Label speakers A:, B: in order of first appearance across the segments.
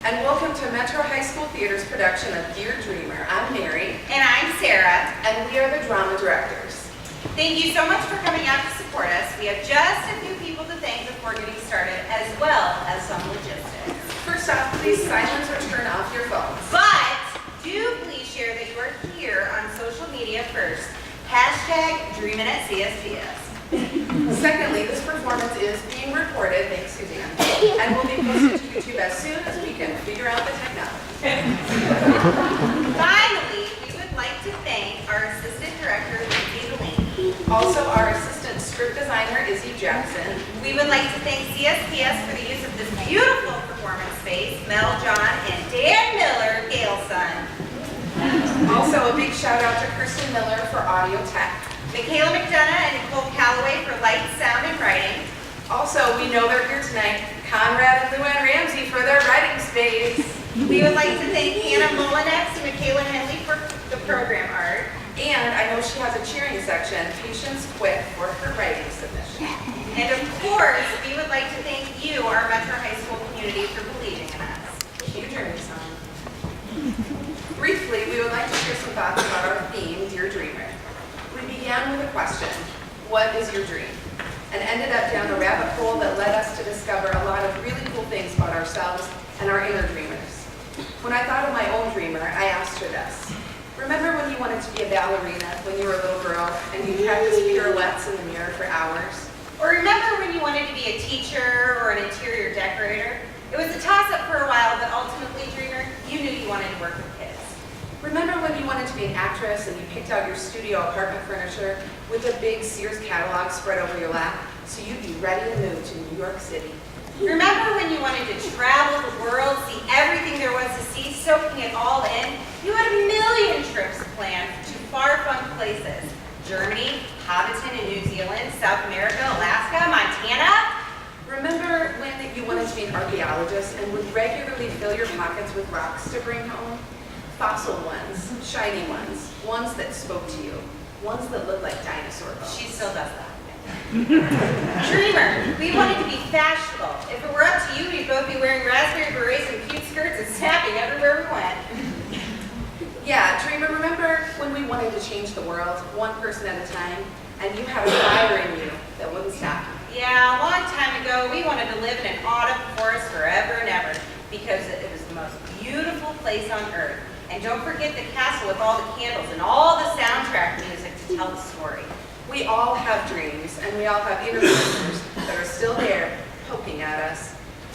A: And welcome to Metro High School Theater's production of Dear Dreamer. I'm Mary.
B: And I'm Sarah.
A: And we are the drama directors.
B: Thank you so much for coming out to support us. We have just a few people to thank before getting started, as well as some logistics.
A: First off, please silence or turn off your phones.
B: But do please share that you are here on social media first. #Dreamin'atCSPS.
A: Secondly, this performance is being recorded, thanks Suzanne, and will be posted to YouTube as soon as we can figure out the technology.
B: Finally, we would like to thank our Assistant Director, Lindsay Delaney.
A: Also, our Assistant Script Designer, Izzy Jackson.
B: We would like to thank CSPS for the use of this beautiful performance space, Mel, John, and Dan Miller, Gail's son.
A: Also, a big shout out to Kirsten Miller for audio tech.
B: Michaela McDonough and Nicole Calloway for lights, sound, and writing.
A: Also, we know they're here tonight, Conrad and Luann Ramsey for their writing space.
B: We would like to thank Hannah Molinex and Michaela Henley for the program art.
A: And I know she has a cheering section, Patience Quick, for her writing submission.
B: And of course, we would like to thank you, our Metro High School community, for believing in us.
A: Cue journey song. Briefly, we would like to share some thoughts about our theme, Dear Dreamer. We began with a question, what is your dream? And ended up down a rabbit hole that led us to discover a lot of really cool things about ourselves and our inner dreamers. When I thought of my own dreamer, I asked her this. Remember when you wanted to be a ballerina when you were a little girl and you practiced pirouettes in the mirror for hours?
B: Or remember when you wanted to be a teacher or an interior decorator? It was a toss-up for a while, but ultimately, dreamer, you knew you wanted to work with kids.
A: Remember when you wanted to be an actress and you picked out your studio apartment furniture with a big Sears catalog spread over your lap so you'd be ready to move to New York City?
B: Remember when you wanted to travel the world, see everything there was to see, soaking it all in? You had a million trips planned to far-flung places. Germany, Hobbiton in New Zealand, South America, Alaska, Montana.
A: Remember when you wanted to be an archaeologist and would regularly fill your pockets with rocks to bring home? Fossil ones, shiny ones that spoke to you, ones that looked like dinosaur bones.
B: She still does that. Dreamer, we wanted to be fashionable. If it were up to you, we'd both be wearing raspberry berets and cute skirts and snapping everywhere we went.
A: Yeah, Dreamer, remember when we wanted to change the world, one person at a time, and you had a fire in you that wouldn't stop you?
B: Yeah, a long time ago, we wanted to live in an autumn forest forever and ever because it was the most beautiful place on earth. And don't forget the castle with all the candles and all the soundtrack music to tell the story.
A: We all have dreams, and we all have inner dreamers that are still there, poking at us,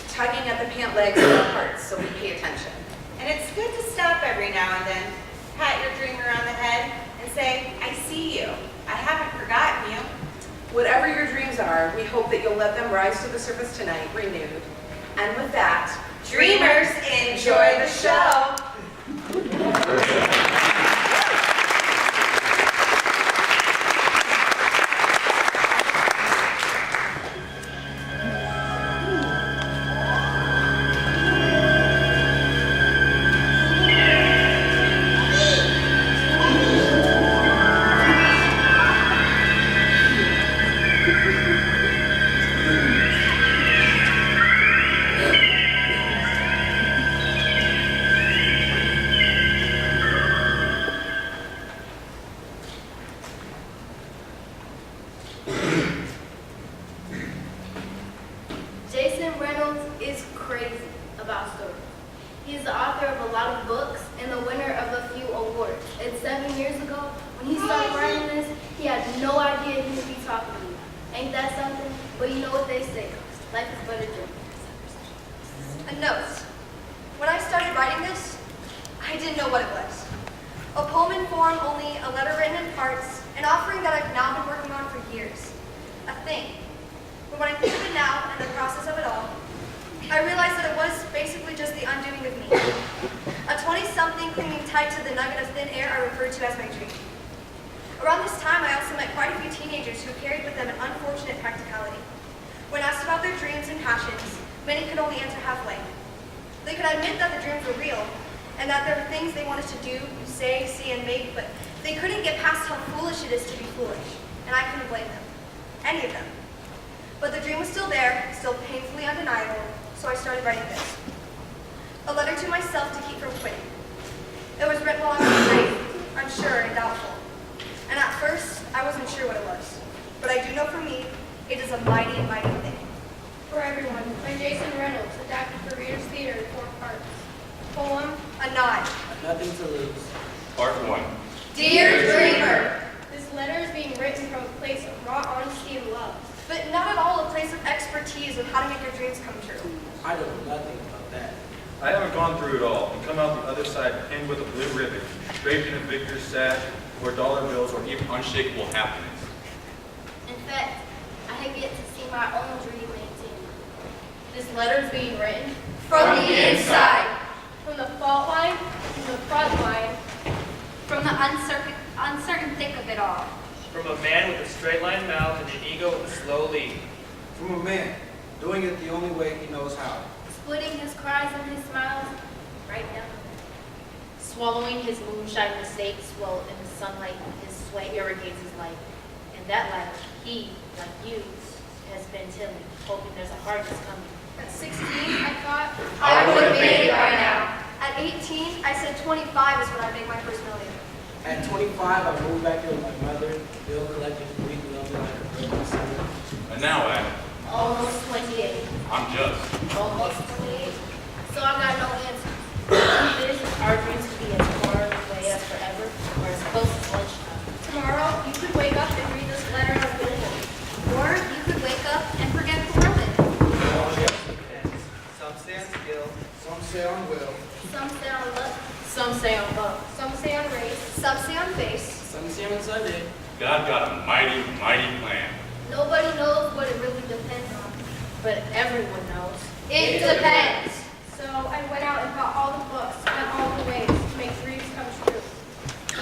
A: tugging at the pant legs of our hearts so we pay attention.
B: And it's good to stop every now and then, pat your dreamer on the head, and say, I see you. I haven't forgotten you.
A: Whatever your dreams are, we hope that you'll let them rise to the surface tonight, renewed. And with that,
B: dreamers, enjoy the show.
C: A letter myself to keep from quitting. It was written while I was afraid, unsure, and doubtful. And at first, I wasn't sure what it was. But I do know for me, it is a mighty, mighty thing.
D: For Everyone by Jason Reynolds, adapted for Reader's Theater in 4 parts. Poem,
C: A nod.
E: Nothing to lose.
F: Part 1.
C: Dear Dreamer,
D: This letter is being written from a place of raw honesty and love.
C: but not at all a place of expertise on how to make your dreams come true.
E: I don't know nothing about that.
F: I haven't gone through it all and come out the other side pinned with a blue ribbon, draped in a victor's sash, or dollar bills, or even unshakable happiness.
G: In fact, I have yet to see my own dream maintained.
D: This letter is being written
C: From the inside.
D: from the fault line to the front line.
G: From the uncertain thick of it all.
H: From a man with a straight line mouth and an ego with a slow lead.
E: From a man, doing it the only way he knows how.
G: Splitting his cries and his smiles right down.
I: Swallowing his moonshine mistakes while in the sunlight his sweat irrigates his life. And that life, he, like you, has been tilling, hoping there's a harvest coming.
D: At 16, I thought
C: I would have made it by now. At 18, I said 25 is when I make my first million.
E: At 25, I moved back in with my mother, bill collecting weekly on like a broken son.
F: And now, at
I: Almost 28.
F: I'm just.
I: Almost 28.
G: So I got no answer.
I: Our dreams could be as far away as forever or as close as lunchtime.
D: tomorrow you could wake up and read this letter on a billboard.
G: Or you could wake up and forget the world is.
H: Some say on skill,
E: Some say on will,
G: Some say on luck.
I: Some say on love.
D: Some say on race.
C: Some say on face.
E: some say on Sunday.
F: God got a mighty, mighty plan.
G: Nobody knows what it really depends on.
I: But everyone knows.
C: It depends.
D: So I went out and bought all the books on all the ways to make dreams come true.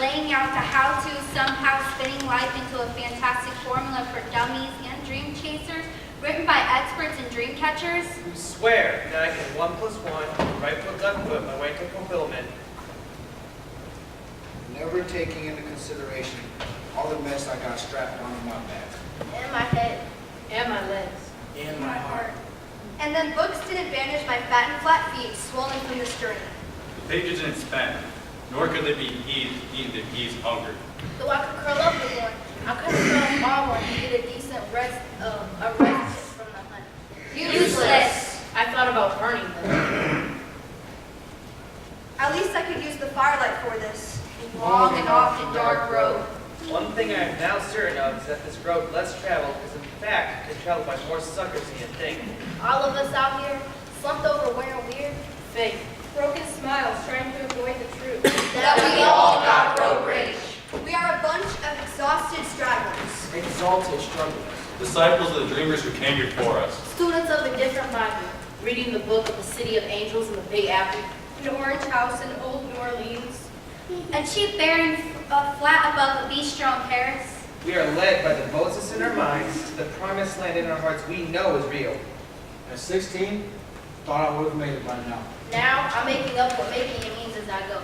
G: Laying out the how-to, somehow spinning life into a fantastic formula for dummies and dream chasers, written by experts and dream catchers.
H: who swear that I can 1 + 1, right foot, left foot, my way to fulfillment.
J: Never taking into consideration all the mess I got strapped onto my back.
G: In my head.
I: And my legs.
E: In my heart.
C: And then books didn't banish my fat and flat feet swollen from this journey.
F: The pages didn't spend, nor could they be eaten if he's hungry.
G: Though I could curl up with one, I couldn't curl all one and get a decent rest from the hunt.
C: Useless.
I: I thought about burning them.
C: At least I could use the firelight for this long and often dark road.
H: One thing I am now certain of is that this road less traveled is in fact can travel by more suckers than you think.
G: All of us out here, slumped over wearing weird.
I: Faith.
D: Broken smiles trying to avoid the truth.
C: That we all got road rage. We are a bunch of exhausted stragglers.
E: Exalted strugglers.
F: Disciples of the dreamers who came before us.
I: Students of a different Bible. Reading the book of the City of Angels in the Big Apple.
D: An orange house in old New Orleans.
G: A cheap baron flat above a bistro in Paris.
H: We are led by the Moses in our minds to the promised land in our hearts we know is real.
E: At 16, thought I would have made it by now.
G: Now I'm making up what making it means as I go.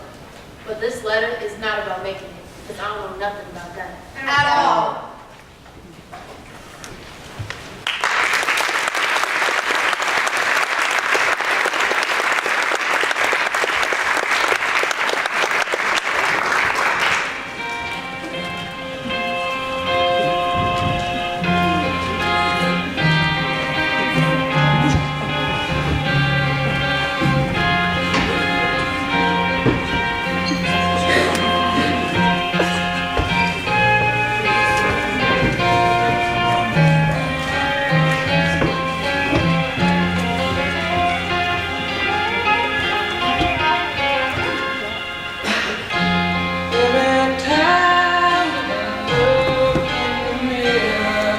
I: But this letter is not about making it, because I don't know nothing about that.
C: At all.
E: Every time I look in the mirror,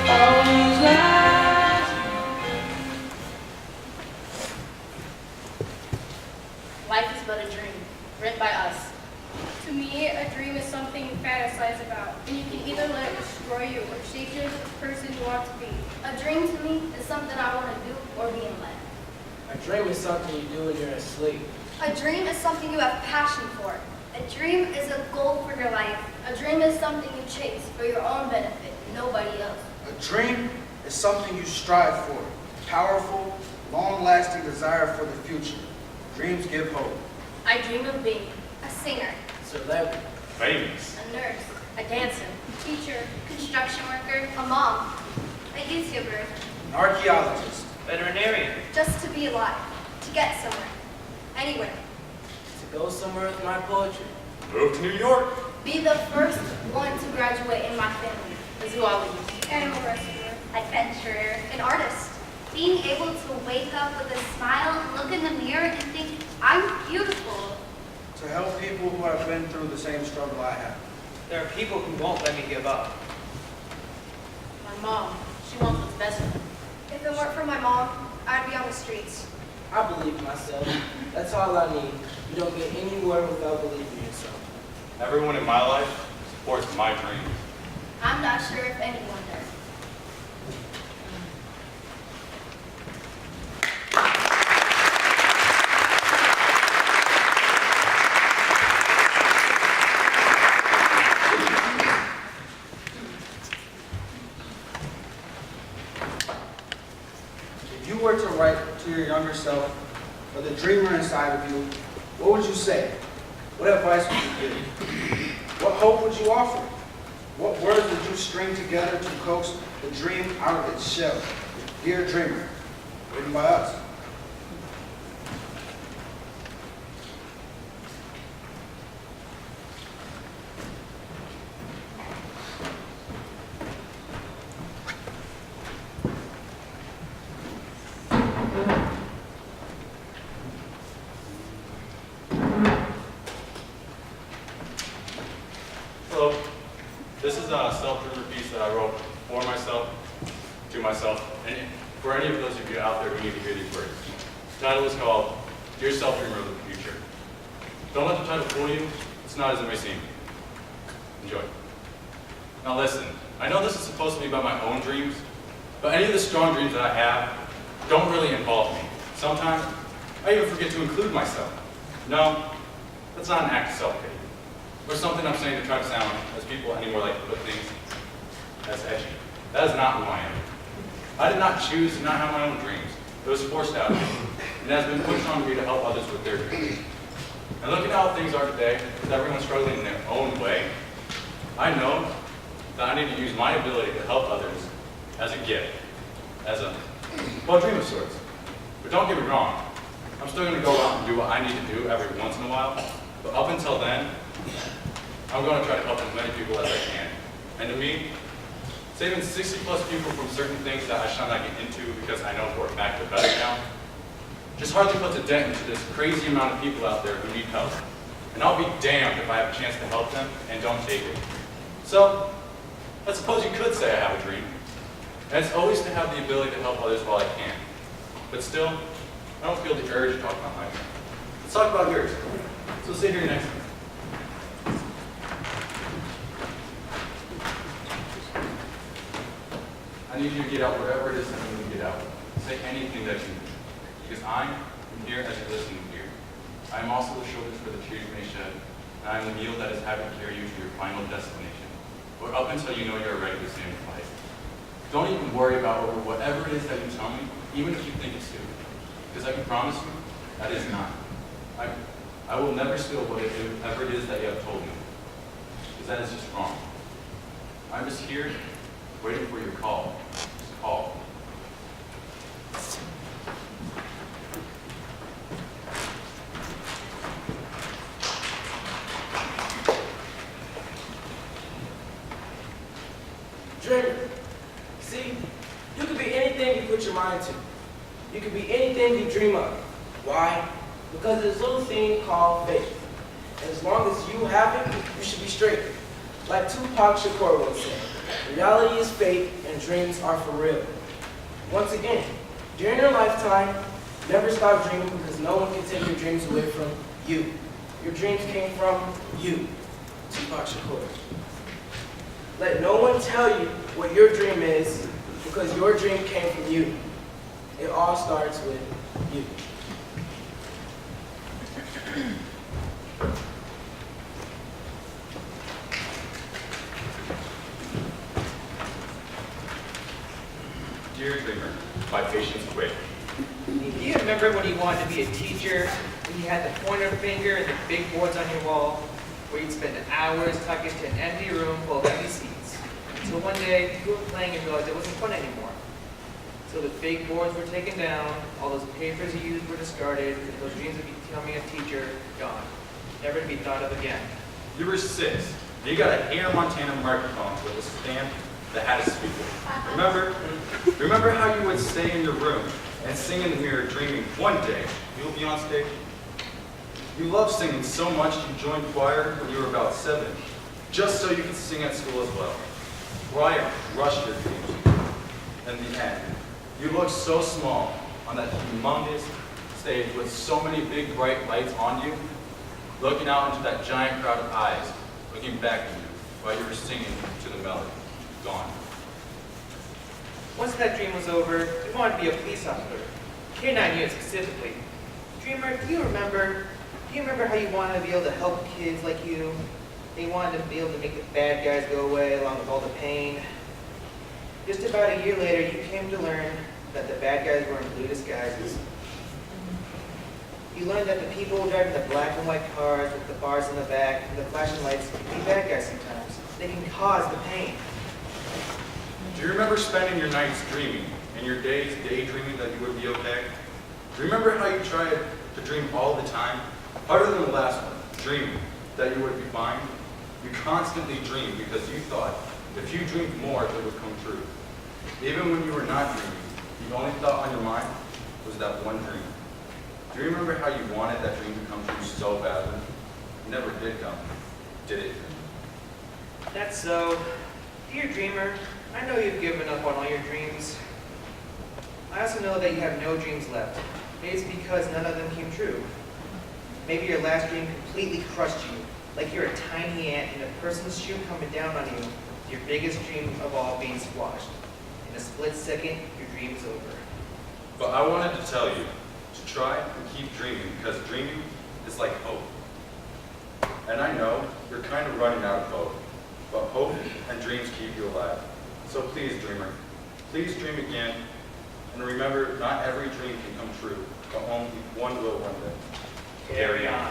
E: all these lies.
I: Life is but a dream, written by us.
D: To me, a dream is something you fantasize about, and you can either let it destroy you or shape you into the person you want to be.
G: A dream to me is something I want to do or be in life.
E: A dream is something you do when you're asleep.
C: A dream is something you have passion for.
G: A dream is a goal for your life. A dream is something you chase for your own benefit, nobody else.
J: A dream is something you strive for, powerful, long-lasting desire for the future. Dreams give hope.
I: I dream of being
C: A singer,
E: Celebrity.
F: Famous.
C: a nurse,
I: a dancer,
D: teacher,
G: Construction worker.
C: a mom,
G: A YouTuber.
J: An archaeologist.
H: Veterinarian.
C: just to be alive, to get somewhere, anywhere.
E: To go somewhere with my poetry.
F: Move to New York.
G: Be the first one to graduate in my family.
I: is who I would use.
D: animal rescuer,
G: Adventurer.
C: An artist,
G: Being able to wake up with a smile, look in the mirror, and think, I'm beautiful.
J: To help people who have been through the same struggle I have.
H: There are people who won't let me give up.
I: My mom, she wants what's best for me.
C: if it weren't for my mom, I'd be on the streets.
E: I believe in myself. That's all I need. You don't get anywhere without believing in yourself.
F: Everyone in my life supports my dreams.
G: I'm not sure if anyone does.
J: If you were to write to your younger self, or the dreamer inside of you, what would you say? What advice would you give? What hope would you offer? What words would you string together to coax the dream out of its shell? Dear Dreamer, written by us.
F: Hello. This is a self-dreamer piece that I wrote for myself, to myself, and for any of those of you out there who need to hear these words. The title is called Dear Self-Dreamer of the Future. Don't let the title fool you. It's not as it may seem. Enjoy. Now listen, I know this is supposed to be about my own dreams, but any of the strong dreams that I have don't really involve me. Sometimes I even forget to include myself. No, that's not an act of self-pity. Or something I'm saying to try to sound, as people anymore like to put things, as edgy. That is not who I am. I did not choose to not have my own dreams. It was forced out of me, and it has been pushed on me to help others with their dreams. And looking at how things are today, with everyone struggling in their own way, I know that I need to use my ability to help others as a gift, as a, well, dream of sorts. But don't get me wrong, I'm still going to go out and do what I need to do every once in a while, but up until then, I'm going to try to help as many people as I can. And to me, saving 60 plus people from certain things that I shall not get into because I know for a fact they're better now, just hardly puts a dent into this crazy amount of people out there who need help. And I'll be damned if I have a chance to help them and don't take it. So, I suppose you could say I have a dream. And it's always to have the ability to help others while I can. But still, I don't feel the urge to talk about my dream. Let's talk about yours. So sit here next to me. I need you to get out whatever it is that you need to get out. Say anything that you need. Because I am here as your listening ear. I am also the shoulders for the tears you may shed. And I am the meal that is happy to carry you to your final destination. Or up until you know you are ready to stand flight. Don't even worry about whatever it is that you tell me, even if you think it's stupid. Because I can promise you, that is not. I will never steal whatever it is that you have told me. Because that is just wrong. I'm just here, waiting for your call. Just call.
E: Dreamer. See, you can be anything you put your mind to. You can be anything you dream of. Why? Because there's a little thing called faith. And as long as you have it, you should be straight. Like Tupac Shakur once said, reality is fate and dreams are for real. Once again, during your lifetime, never stop dreaming because no one can take your dreams away from you. Your dreams came from you, Tupac Shakur. Let no one tell you what your dream is because your dream came from you. It all starts with you.
F: Dear Dreamer, my patience quit.
H: remember when you wanted to be a teacher, when you had the pointer finger and the big boards on your wall, where you'd spend hours talking to an empty room full of empty seats. Until one day, you were playing and realized it wasn't fun anymore. So the big boards were taken down, all those papers you used were discarded, and those dreams of becoming a teacher, gone. Never to be thought of again.
F: You were 6. And you got a Hannah Montana microphone with a stand that had a speaker. Remember how you would stay in your room and sing in the mirror, dreaming one day you'll be on stage? You loved singing so much you joined choir when you were about 7, just so you could sing at school as well. Brian crushed your dreams. In the end, you looked so small on that humongous stage with so many big bright lights on you, looking out into that giant crowd of eyes, looking back at you while you were singing to the melody. Gone.
H: Once that dream was over, you wanted to be a police officer. K-9 unit specifically. Dreamer, do you remember how you wanted to be able to help kids like you? They wanted to be able to make the bad guys go away along with all the pain. Just about a year later, you came to learn that the bad guys were in blue disguises. You learned that the people driving the black and white cars with the bars in the back and the flashing lights can be bad guys sometimes. They can cause the pain.
F: Do you remember spending your nights dreaming and your days daydreaming that you would be okay? Do you remember how you tried to dream all the time? Harder than the last one, dreaming that you would be fine? You constantly dreamed because you thought if you dreamed more, it would come true. Even when you were not dreaming, the only thought on your mind was that one dream. Do you remember how you wanted that dream to come true so badly? It never did come, did it?
H: That's so. Dear dreamer, I know you've given up on all your dreams. I also know that you have no dreams left. Maybe it's because none of them came true. Maybe your last dream completely crushed you, like you're a tiny ant in a person's shoe coming down on you, your biggest dream of all being squashed. In a split second, your dream is over.
F: But I wanted to tell you to try and keep dreaming because dreaming is like hope. And I know you're kind of running out of hope, but hope and dreams keep you alive. So please, dreamer, please dream again. And remember, not every dream can come true, but only one will one day. Carry on.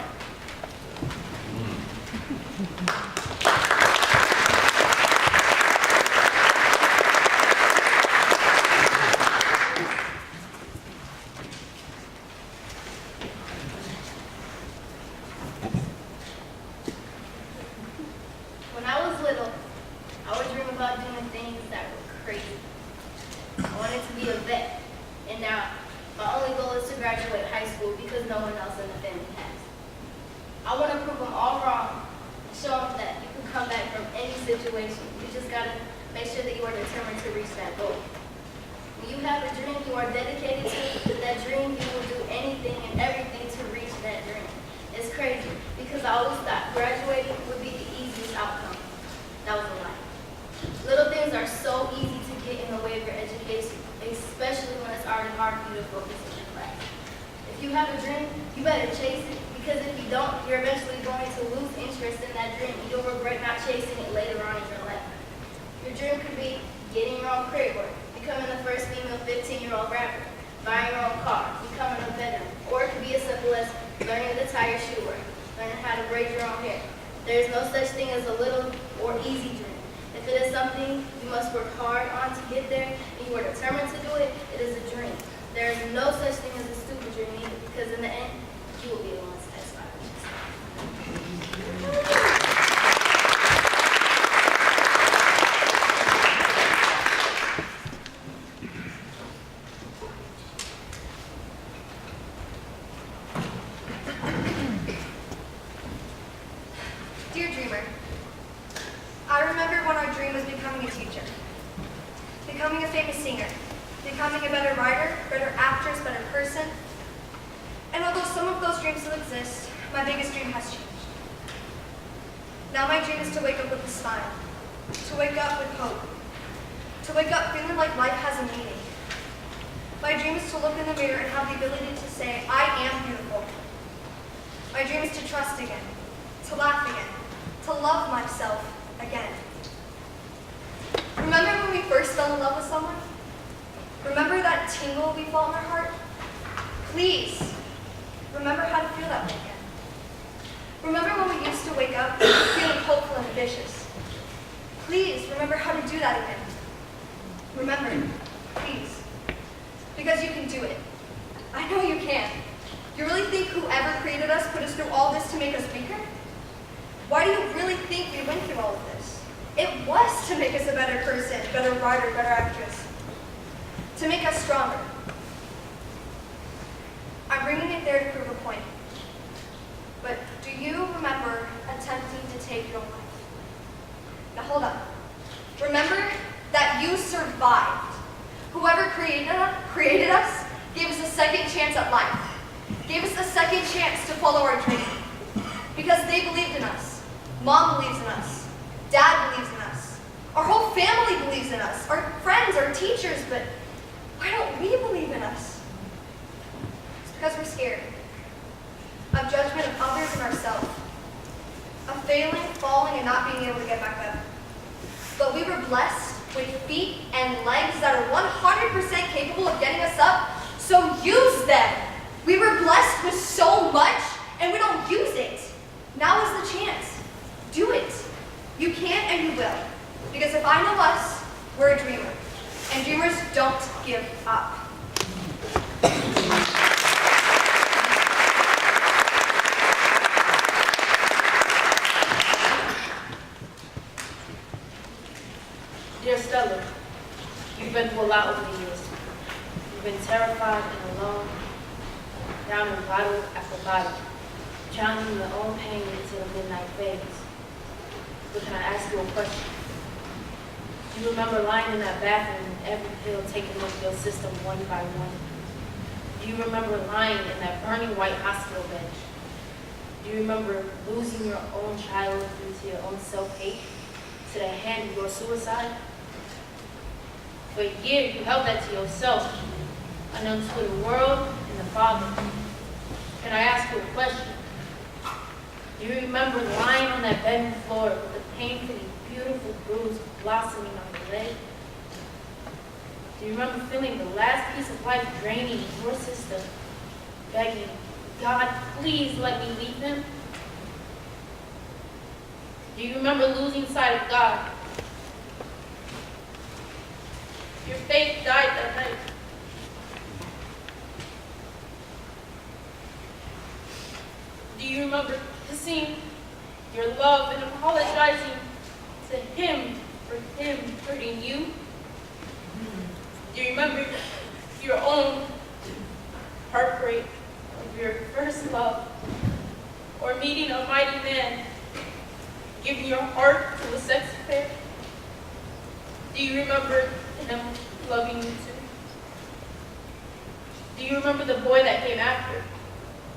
D: When I was little, I would dream about doing things that were crazy. I wanted to be a vet, and now my only goal is to graduate high school because no one else in the family has. I want to prove them all wrong and show them that you can come back from any situation. You just got to make sure that you are determined to reach that goal. When you have a dream you are dedicated to, that dream you will do anything and everything to reach that dream. It's crazy because I always thought graduating would be the easiest outcome. That was a lie. Little things are so easy to get in the way of your education, especially when it's already hard for you to focus in your class. If you have a dream, you better chase it, because if you don't, you're eventually going to lose interest in that dream, and you'll regret not chasing it later on in your life. Your dream could be getting your own credit work, becoming the first female 15-year-old rapper, buying your own car, becoming a veteran, or it could be as simple as learning to tie your shoe, learning how to braid your own hair. There is no such thing as a little or easy dream. If it is something you must work hard on to get there, and you are determined to do it, it is a dream. There is no such thing as a stupid dream either, because in the end, you will be the one satisfied.
C: Dear dreamer, I remember when our dream was becoming a teacher, becoming a famous singer, becoming a better writer, better actress, better person. And although some of those dreams still exist, my biggest dream has changed. Now my dream is to wake up with a smile, to wake up with hope, to wake up feeling like life has a meaning. My dream is to look in the mirror and have the ability to say, I am beautiful. My dream is to trust again, to laugh again, to love myself again. Remember when we first fell in love with someone? Remember that tingle we felt in our heart? Please, remember how to feel that way again. Remember when we used to wake up feeling hopeful and ambitious. Please, remember how to do that again. Remember, please, because you can do it. I know you can. You really think whoever created us put us through all this to make us weaker? Why do you really think we went through all of this? It was to make us a better person, better writer, better actress. To make us stronger. I'm bringing it there to prove a point. But do you remember attempting to take your own life? Now hold on. Remember that you survived. Whoever created us gave us a second chance at life. Gave us a second chance to follow our dream. Because they believed in us. Mom believes in us. Dad believes in us. Our whole family believes in us. Our friends, our teachers, but why don't we believe in us? It's because we're scared. Of judgment of others and ourselves. Of failing, falling, and not being able to get back up. But we were blessed with feet and legs that are 100% capable of getting us up, so use them. We were blessed with so much, and we don't use it. Now is the chance. Do it. You can and you will. Because if I know us, we're a dreamer. And dreamers don't give up.
I: Dear Stella, you've been through a lot over the years. You've been terrified and alone, down in battle after battle, challenging your own pain into the midnight phase. But can I ask you a question? Do you remember lying in that bathroom and every pill taken off your system one by one? Do you remember lying in that burning white hospital bed? Do you remember losing your own child due to your own self-hate, to the hand of your suicide? For a year, you held that to yourself, unknown to the world and the Father. Can I ask you a question? Do you remember lying on that bedroom floor with a painfully beautiful bruise blossoming on your leg? Do you remember feeling the last piece of life draining your system, begging, God, please let me leave him? Do you remember losing sight of God? Your faith died that night. Do you remember kissing your love and apologizing to him for him hurting you? Do you remember your own heartbreak of your first love, or meeting a mighty man, giving your heart to a sex affair? Do you remember him loving you too? Do you remember the boy that came after?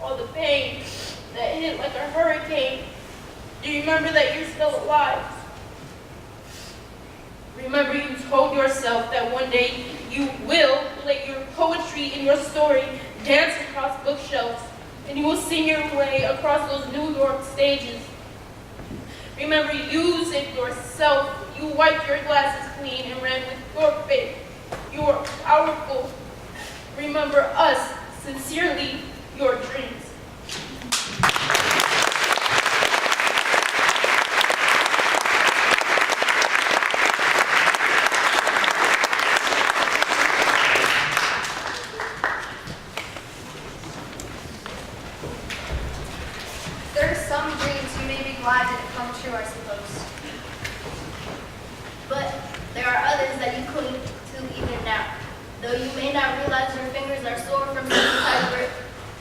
I: All the pain that hit like a hurricane. Do you remember that you're still alive? Remember you told yourself that one day you will let your poetry and your story dance across bookshelves, and you will sing your way across those New York stages. Remember you said yourself, you wiped your glasses clean and ran with your faith. You are powerful. Remember us, sincerely, your dreams.
C: There are some dreams you may be glad didn't come true, I suppose.
D: But there are others that you cling to even now. Though you may not realize your fingers are sore from the tight grip,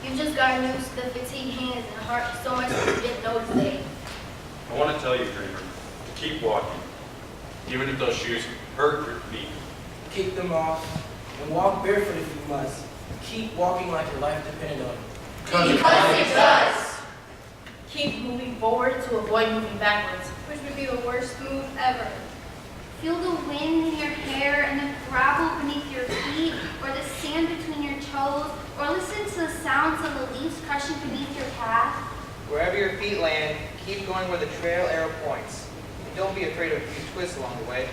D: you've just gotten used to the fatigued hands and heart so much that you didn't notice they.
F: I want to tell you, dreamer, to keep walking, even if those shoes hurt your feet.
E: Kick them off and walk barefoot if you must. Keep walking like your life depended on it.
C: Because it does.
I: Keep moving forward to avoid moving backwards.
C: Which would be the worst move ever.
G: Feel the wind in your hair and the gravel beneath your feet, or the sand between your toes, or listen to the sounds of the leaves crushing beneath your path.
H: Wherever your feet land, keep going where the trail arrow points. And don't be afraid of a few twists along the way.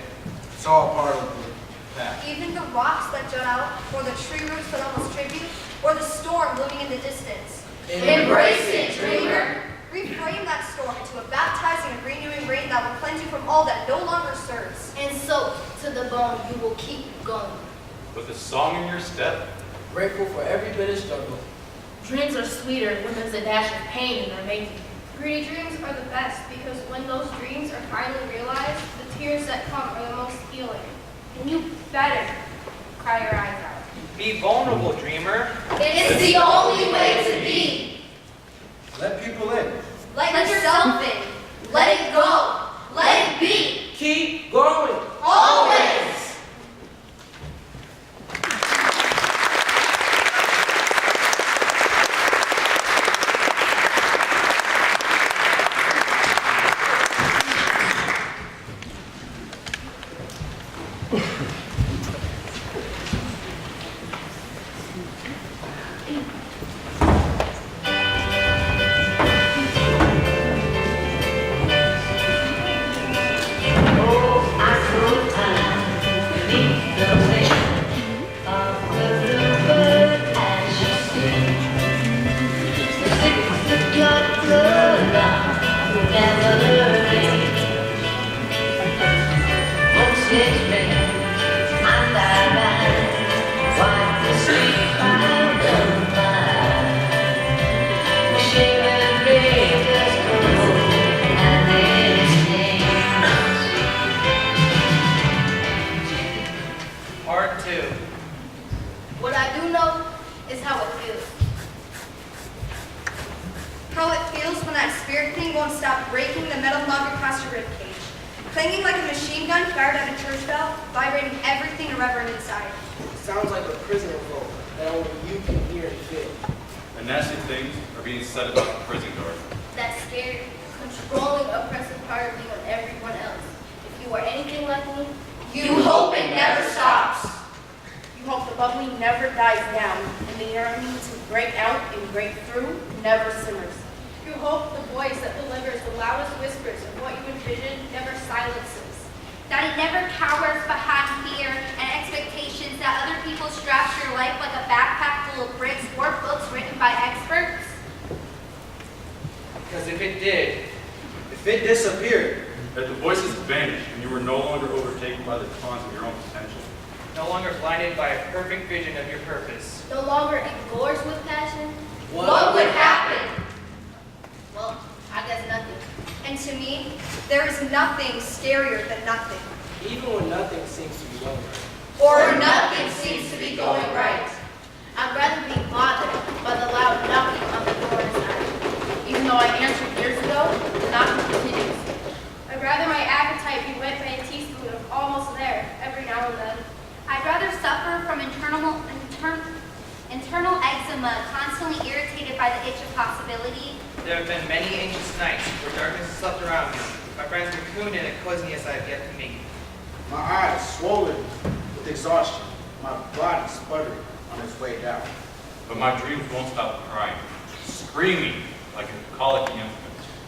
J: It's all part of the path.
C: Even the rocks that jut out, or the tree roots that almost trip you, or the storm looming in the distance.
A: Embrace it, dreamer.
C: Reframe that storm into a baptizing and renewing rain that will cleanse you from all that no longer serves.
D: And so, to the bone, you will keep going.
F: With a song in your step,
E: Grateful for every bit of struggle.
I: Dreams are sweeter when there's a dash of pain in their making.
C: Greedy dreams are the best because when those dreams are finally realized, the tears that come are the most healing.
G: And you better cry your eyes out.
H: Be vulnerable, dreamer.
A: It's the only way to be.
J: Let people in.
C: Let yourself in.
A: Let it go. Let it be.
E: Keep going.
A: Always.
H: Part 2.
C: What I do know is how it feels. How it feels when that spirit thing won't stop breaking the metal longer past your ribcage, clanging like a machine gun fired at a church bell, vibrating everything irreverent inside.
E: Sounds like a prison revolt that only you can hear and feel.
F: and nasty things are being said about the prison guard.
D: That scared, controlling, oppressive part of you and everyone else. If you are anything like me,
A: You hope it never stops.
I: You hope the bubbling never dies down, and the yearning to break out and break through never simmers.
C: You hope the voice that delivers the loudest whispers of what you envision never silences.
G: That it never cowers behind fear and expectations that other people strap your life like a backpack full of bricks or books written by experts.
H: Because if it did,
J: If it disappeared,
F: That the voices vanished and you were no longer overtaken by the taunts of your own potential.
H: no longer blinded by a perfect vision of your purpose.
D: no longer engorged with passion,
A: What would happen?
D: well, I guess nothing.
C: And to me, there is nothing scarier than nothing.
E: Even when nothing seems to be going right.
A: Or nothing seems to be going right.
D: I'd rather be bothered by the loud knocking on the door inside.
I: Even though I answered years ago, the knocking continues.
C: I'd rather my appetite be wet by a teaspoon of almost there every now and then.
G: I'd rather suffer from internal eczema, constantly irritated by the itch of possibility.
H: There have been many anxious nights where darkness has slept around me. My friends cocooned in a coziness I have yet to meet.
J: my eyes swollen with exhaustion, my body sputtering on its way down.
F: But my dreams won't stop crying, screaming like a colicky infant.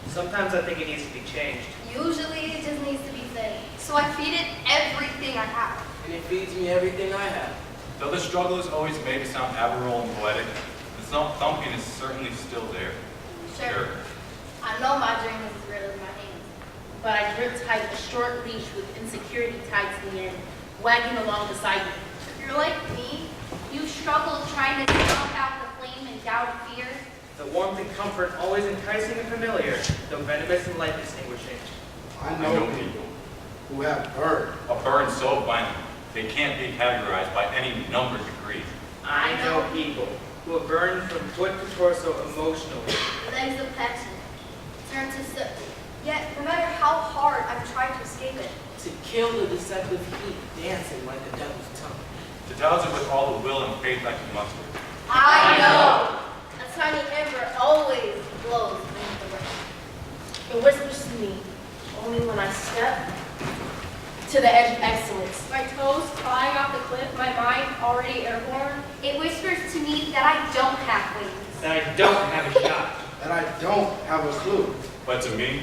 H: Sometimes I think it needs to be changed.
D: Usually, it just needs to be fed.
C: So I feed it everything I have.
E: And it feeds me everything I have.
F: Though the struggle is always made to sound admirable and poetic, the thumping is certainly still there.
D: Sure. I know my dream is as real as my hands.
I: But I grip tight a short leash with insecurity tied to the end, wagging along beside me.
G: If you're like me, you struggle trying to stomp out the flame and doubt and fear.
H: The warmth and comfort always enticing and familiar, though venomous and life extinguishing.
J: I
F: I
J: know
F: know
J: people
F: people.
J: who have burned.
F: A burn so violent, they can't be categorized by any numbered degree.
H: I know people who have burned from foot to torso emotionally.
D: Legs of passion turn to septic.
C: Yet, no matter how hard I've tried to escape it,
E: To kill the deceptive heat dancing like the devil's tongue.
F: To douse it with all the will and faith I can muster.
A: I know.
D: A tiny ember always glows beneath the rain.
I: It whispers to me only when I step to the edge of excellence.
C: my toes flying off the cliff, my mind already airborne.
G: It whispers to me that I don't have wings.
H: That I don't have a shot.
J: And I don't have a clue.
F: But to me,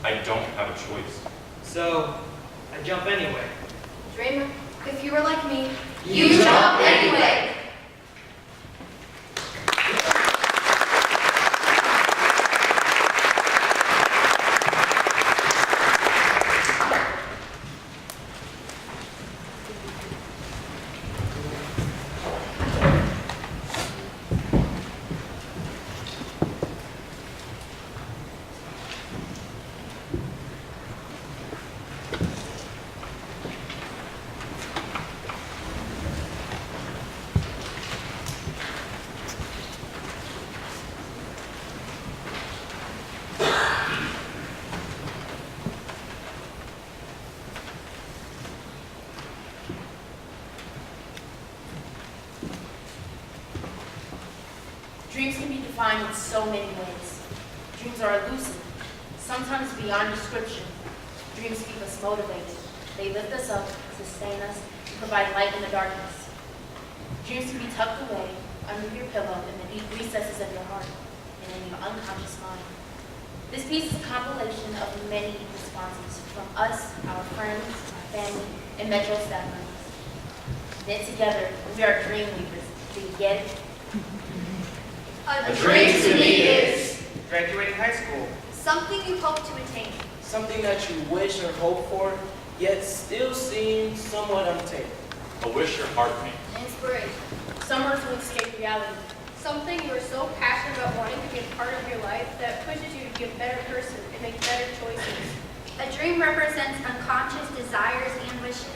F: I don't have a choice.
H: So, I jump anyway.
C: Dreamer, if you were like me,
A: You jump anyway.
I: in so many ways. Dreams are elusive, sometimes beyond description. Dreams keep us motivated. They lift us up, sustain us, and provide light in the darkness. Dreams can be tucked away under your pillow in the deep recesses of your heart and in your unconscious mind. This piece is a compilation of many responses from us, our friends, our family, and Metro staff members. Knit together, we are dream weavers. Do you get it?
C: A
A: dream to me is
H: Graduating high school.
C: something you hope to attain.
E: Something that you wish or hope for, yet still seems somewhat untamed.
F: A wish your heart made.
D: Inspiration.
I: Somewhere to escape reality.
K: Something you are so passionate about wanting to be a part of your life that pushes you to be a better person and make better choices.
G: A dream represents unconscious desires and wishes.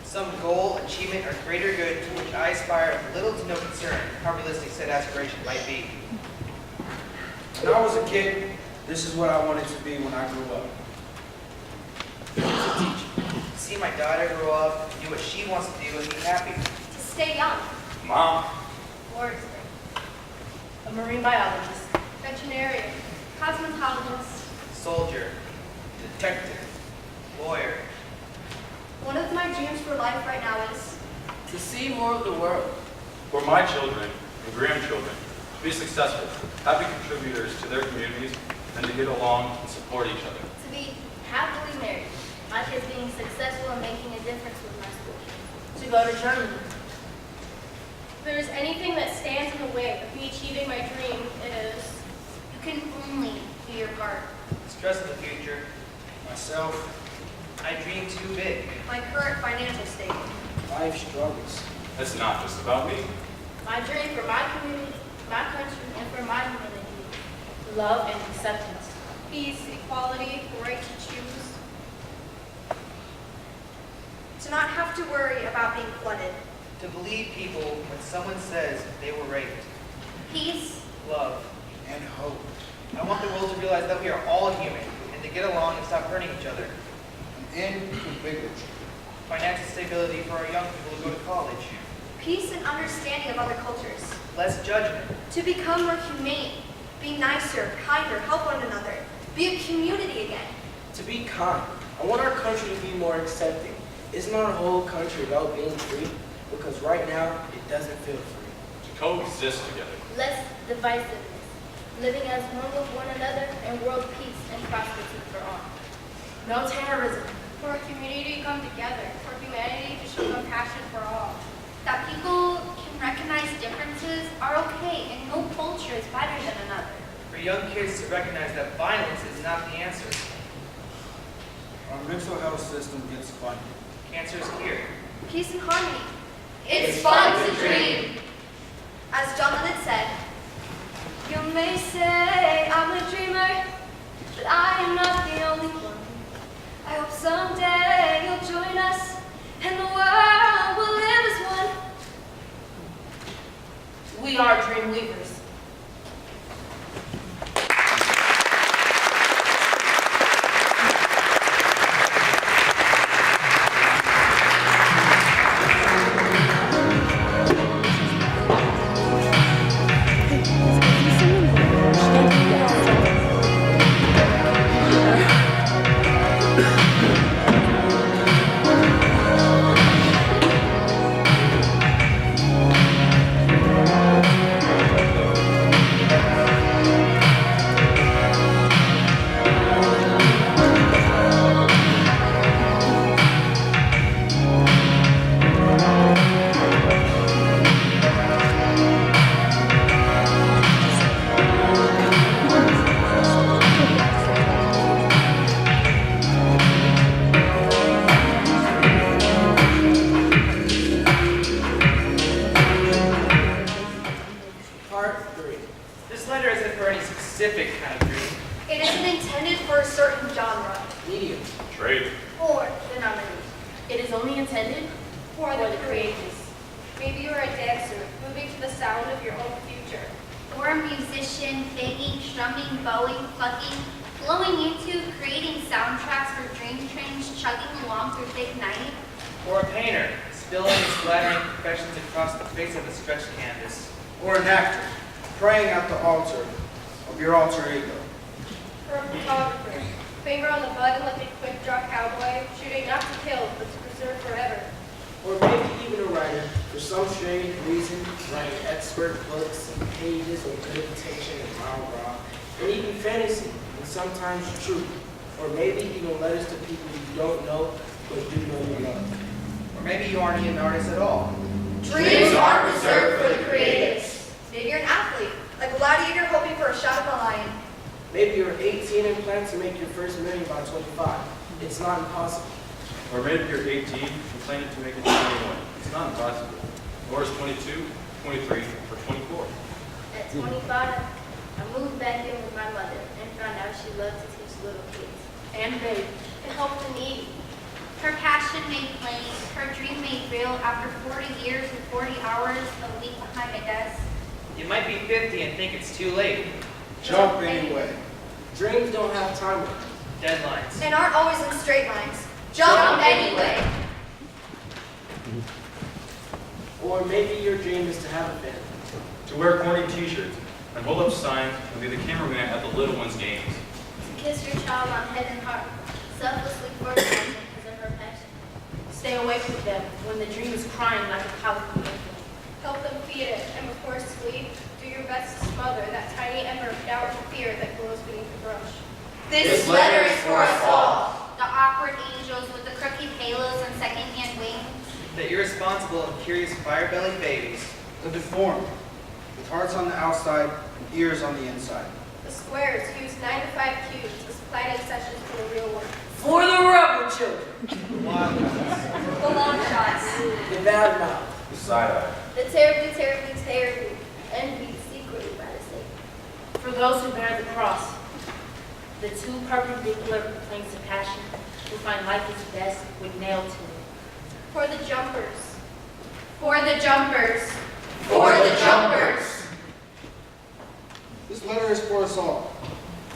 H: Some goal, achievement, or greater good to which I aspire with little to no concern how realistic said aspiration might be.
J: When I was a kid, this is what I wanted to be when I grew up.
H: See my daughter grow up, do what she wants to do, and be happy.
C: To stay young.
J: Mom,
C: Forester.
I: A marine biologist.
K: Veterinarian.
C: Cosmetologist.
H: Soldier, detective, lawyer.
C: One of my dreams for life right now is
E: To see more of the world.
F: For my children and grandchildren to be successful, happy contributors to their communities, and to get along and support each other.
D: To be happily married. My kids being successful and making a difference with my school.
I: To go to Germany.
K: If there is anything that stands in the way of me achieving my dream, it is
G: You can only do your part.
H: Stress in the future.
J: myself,
H: I dream too big.
C: my current financial state.
J: life struggles.
F: It's not just about me.
D: My dream for my community, my country, and for my humanity.
I: Love and acceptance.
K: peace, equality, the right to choose.
C: To not have to worry about being flooded.
H: To believe people when someone says they were raped.
G: Peace.
H: Love.
J: And hope.
H: I want the world to realize that we are all human and to get along and stop hurting each other.
J: An end to bigotry.
H: Financial stability for our young people who go to college.
C: Peace and understanding of other cultures.
H: Less judgment.
C: To become more humane. Be nicer, kinder, help one another. Be a community again.
E: To be kind. I want our country to be more accepting. Isn't our whole country about being free? Because right now, it doesn't feel free.
F: To coexist together.
D: Less divisiveness. Living as one with one another and world peace and prosperity for all.
I: No terrorism.
K: For a community to come together. For humanity to show compassion for all.
G: That people can recognize differences are okay and no culture is better than another.
H: For young kids to recognize that violence is not the answer.
J: Our mental health system gets funded.
H: Cancer is here.
C: Peace and harmony.
A: It's fun to dream.
C: As John Lennon said, you may say I'm a dreamer, but I am not the only one. I hope someday you'll join us and the world will live as one.
I: We are dream weavers.
E: Part 3.
H: This letter isn't for any specific kind of dream.
C: It isn't intended for a certain genre.
E: Medium.
F: Trade.
C: Or the nominee.
I: It is only intended
K: For
I: for
K: the
I: the
K: creators.
I: creators.
K: Maybe you're a dancer, moving to the sound of your own future.
G: Or a musician, banging, strumming, bowing, plucking, blowing into, creating soundtracks for dream trains, chugging along through big night.
H: Or a painter, spilling and splattering confessions across the face of a stretched canvas.
J: Or an actor, praying at the altar of your alter ego?
K: For a photographer, finger on the button like a quick draw cowboy, shooting not to kill, but to preserve forever.
E: Or maybe even a writer, for some strange reason, writing expert books and pages of meditation and rah-rah, and even fantasy, and sometimes truth. Or maybe even letters to people you don't know, but do know you love.
H: Or maybe you aren't even an artist at all.
C: Dreams aren't reserved for the creatives. Maybe you're an athlete, like a gladiator hoping for a shot at the lion.
E: Maybe you're 18 and plan to make your first million by 25. It's not impossible.
F: Or maybe you're 18 and planning to make it to 21. It's not impossible. Or it's 22, 23, or 24.
D: At 25, I moved back in with my mother and found out she loved to teach little kids.
I: And babe,
K: To help the needy.
G: Her passion made plain, her dream made real after 40 years and 40 hours a week behind a desk.
H: You might be 50 and think it's too late.
J: Jump anyway.
E: Dreams don't have time limits.
H: Deadlines.
C: And aren't always in straight lines. Jump anyway.
E: Or maybe your dream is to have a family.
F: To wear corny t-shirts and hold up signs and be the cameraman at the little ones' games.
D: To kiss your child on head and heart, selflessly for the passion because of her passion.
I: stay away from them when the dream is crying like a colicky infant.
K: Help them feed it, and before sleep, do your best to smother that tiny ember of doubt and fear that glows beneath the brush.
C: This letter is for us all.
G: The awkward angels with the crooked halos and second-hand wings.
H: The irresponsible and curious fire-bellied babies.
J: The deformed, with hearts on the outside and ears on the inside.
K: The squares use 9 to 5 cubes as planning sessions for the real work.
E: For the rebel children.
J: The wild ones.
C: The long shots.
E: The bad mouth.
F: The side-eye.
D: The terribly envied secretly by the Satan.
I: For those who bear the cross, the two perpendicular planes of passion who find life is best with nailed to it.
K: For the jumpers.
C: For the jumpers. For the jumpers.
J: This letter is for us all,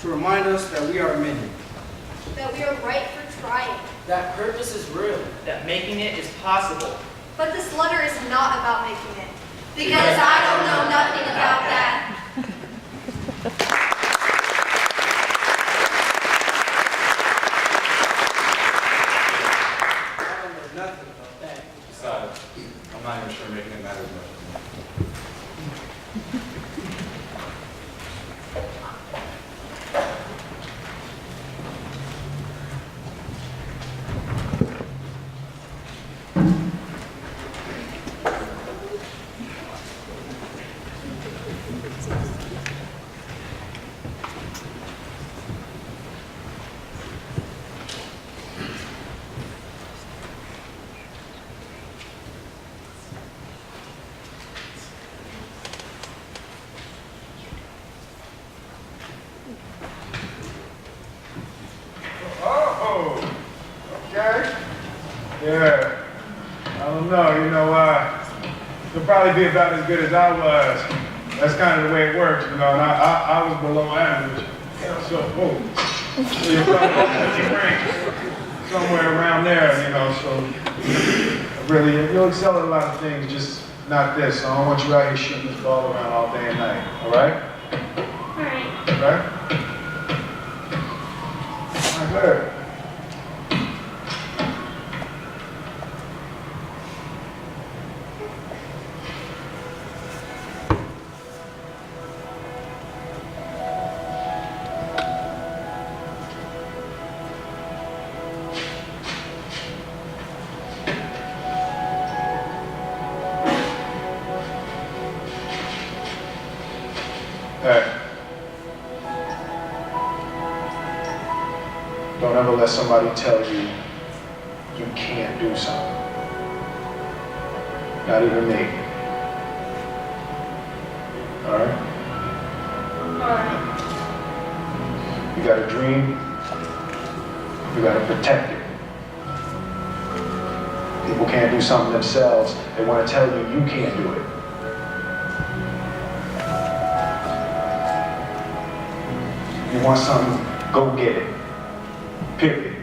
J: to remind us that we are many.
K: That we are right for trying.
E: That purpose is real.
H: That making it is possible.
C: But this letter is not about making it. Because I don't know nothing about that.
E: I don't know nothing about that.
F: Besides, I'm not even sure making it matters much.
L: Oh, okay. Yeah. I don't know, you'll probably be about as good as I was. That's kind of the way it works, and I was below average. So, so you're probably somewhere around there, so really, you'll excel at a lot of things, just not this. I don't want you out here shooting this ball around all day and night, all right?
G: All right.
L: All right? Good. Hey. Don't ever let somebody tell you you can't do something. Not even me. All right?
G: All right.
L: You got a dream. You got to protect it. People can't do something themselves. They want to tell you you can't do it. You want something, go get it. Period.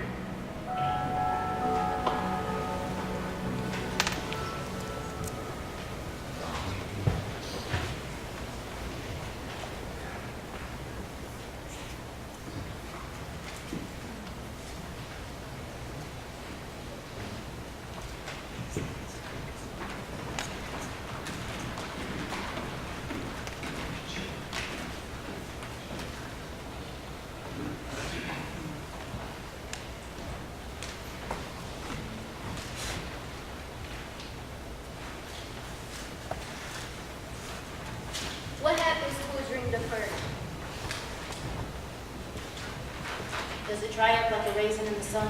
I: Does it dry up like a raisin in the sun?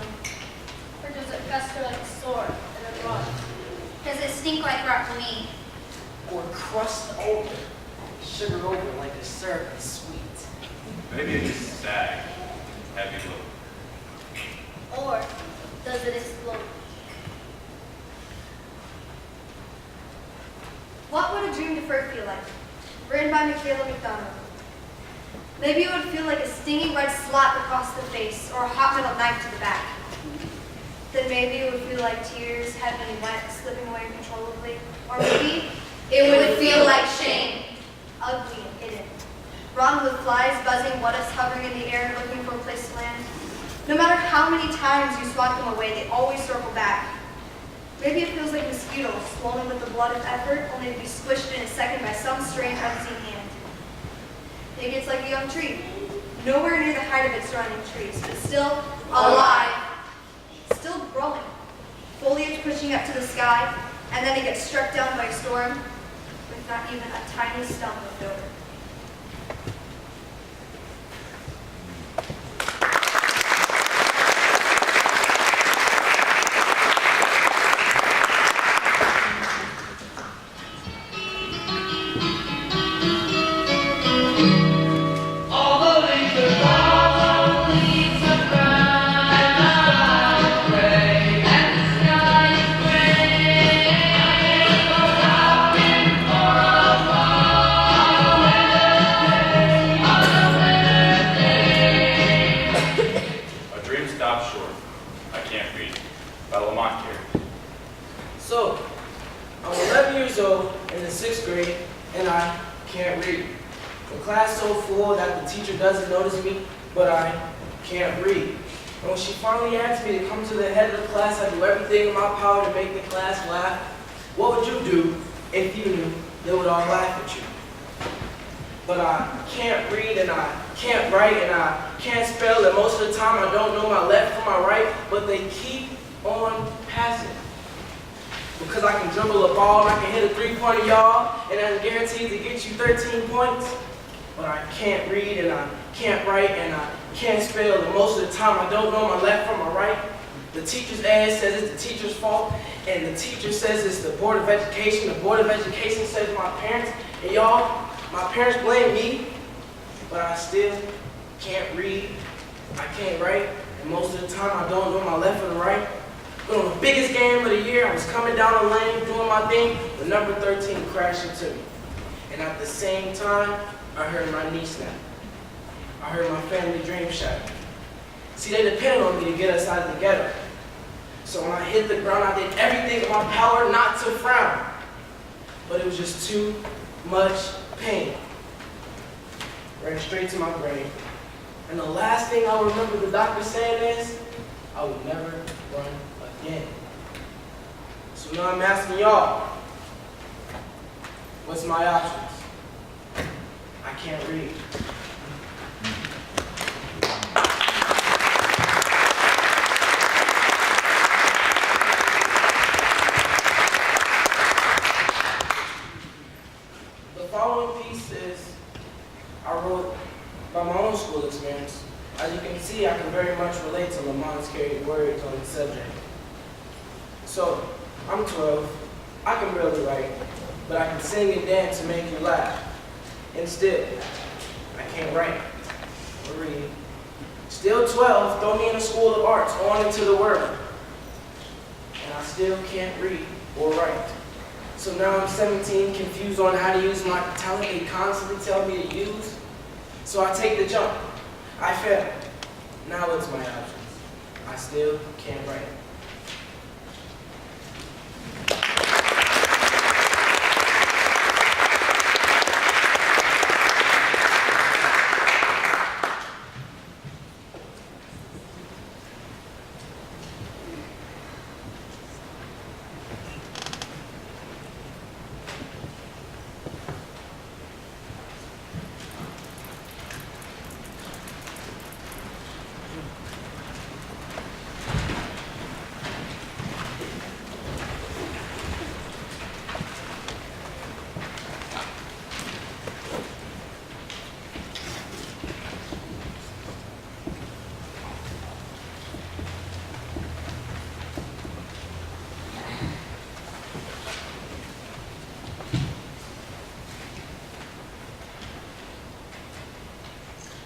K: Or does it fester like a sore in a rot?
G: Does it stink like rotten meat?
E: Or crust over, sugar over like a syrup is sweet.
F: Maybe it just sag, heavy look.
D: Or does it explode?
C: What would a dream deferred feel like? Written by Michaela McDonald. Maybe it would feel like a stinging red slap across the face or a hot metal knife to the back. Then maybe it would feel like tears, heavy and wet, slipping away uncontrollably. Or maybe
A: It would feel like shame.
C: ugly and hidden. Rotten with flies buzzing, what is hovering in the air looking for a place to land. No matter how many times you swat them away, they always circle back. Maybe it feels like mosquitoes swollen with the blood of effort, only to be squished in a second by some strange unseen hand. Maybe it's like a young tree, nowhere near the height of its surrounding trees, but still alive, still growing. Foliage pushing up to the sky, and then it gets struck down by a storm with not even a tiny stump left over.
F: A dream stops short. I can't read. By Lamont Carey.
E: So, I'm 11 years old in the 6th grade, and I can't read. The class so full that the teacher doesn't notice me, but I can't read. And when she finally asked me to come to the head of the class, I do everything in my power to make the class laugh. What would you do if you knew they would all laugh at you? But I can't read, and I can't write, and I can't spell, and most of the time I don't know my left from my right, but they keep on passing. Because I can dribble a ball, and I can hit a three-pointer, y'all, and I'm guaranteed to get you 13 points. But I can't read, and I can't write, and I can't spell, and most of the time I don't know my left from my right. The teacher's ass says it's the teacher's fault, and the teacher says it's the Board of Education. The Board of Education says my parents, and y'all, my parents blame me, but I still can't read, I can't write, and most of the time I don't know my left from the right. But on the biggest game of the year, I was coming down the lane, doing my thing, the number 13 crashed into me. And at the same time, I heard my knee snap. I heard my family dream shatter. See, they depended on me to get us out of the ghetto. So when I hit the ground, I did everything in my power not to frown. But it was just too much pain. Ran straight to my brain. And the last thing I remember the doctor saying is, I would never run again. So now I'm asking y'all, what's my options? I can't read. The following piece is I wrote by my own school experience. As you can see, I can very much relate to Lamont's carried words on the subject. So, I'm 12, I can barely write, but I can sing and dance and make you laugh. And still, I can't write or read. Still 12, throw me in a school of arts, on into the world. And I still can't read or write. So now I'm 17, confused on how to use my talent they constantly tell me to use. So I take the jump. I fail. Now what's my options? I still can't write.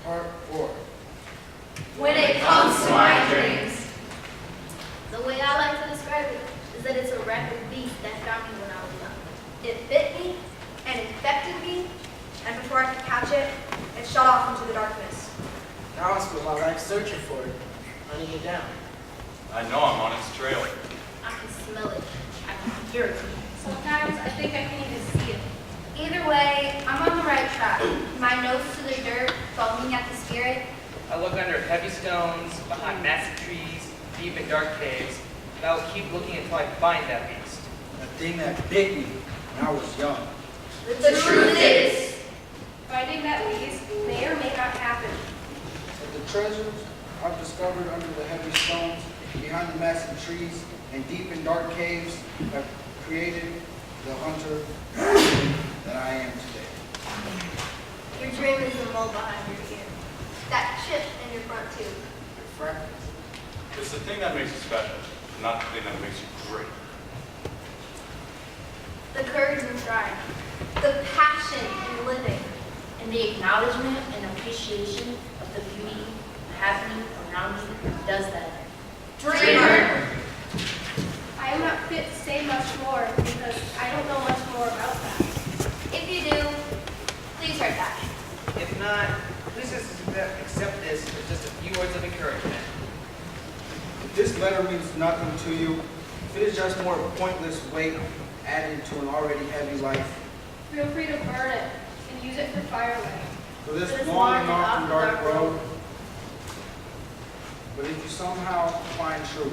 J: Part 4.
C: When it comes to my dreams.
D: The way I like to describe it is that it's a rapid beast that found me when I was young.
C: It bit me and infected me, and before I could catch it, it shot off into the darkness.
E: Now I spend my life searching for it, hunting it down.
F: I know I'm on its trail.
D: I can smell it. I can hear it.
K: Sometimes I think I can even see it.
C: Either way, I'm on the right track. My nose to the dirt, foaming at the spirit.
H: I look under heavy stones, behind massive trees, deep and dark caves, and I will keep looking until I find that beast.
J: The thing that bit me when I was young.
C: The truth is,
K: Finding that beast may or may not happen.
J: But the treasures I've discovered under the heavy stones, behind the massive trees, and deep and dark caves have created the hunter that I am today.
C: your dream is the mole behind your ear. That chip in your front tooth.
J: Your freckles.
F: It's the thing that makes you special, not the thing that makes you great.
C: The courage in trying. The passion in living.
I: And the acknowledgement and appreciation of the beauty happening around you does that.
C: Dreamer.
K: I am not fit to say much more because I don't know much more about that.
C: If you do, please write back.
H: If not, please just accept this as just a few words of encouragement.
J: If this letter means nothing to you, if it is just more pointless weight added to an already heavy life,
K: Feel free to burn it and use it for firewood.
J: for this long and often dark road, but if you somehow find truth,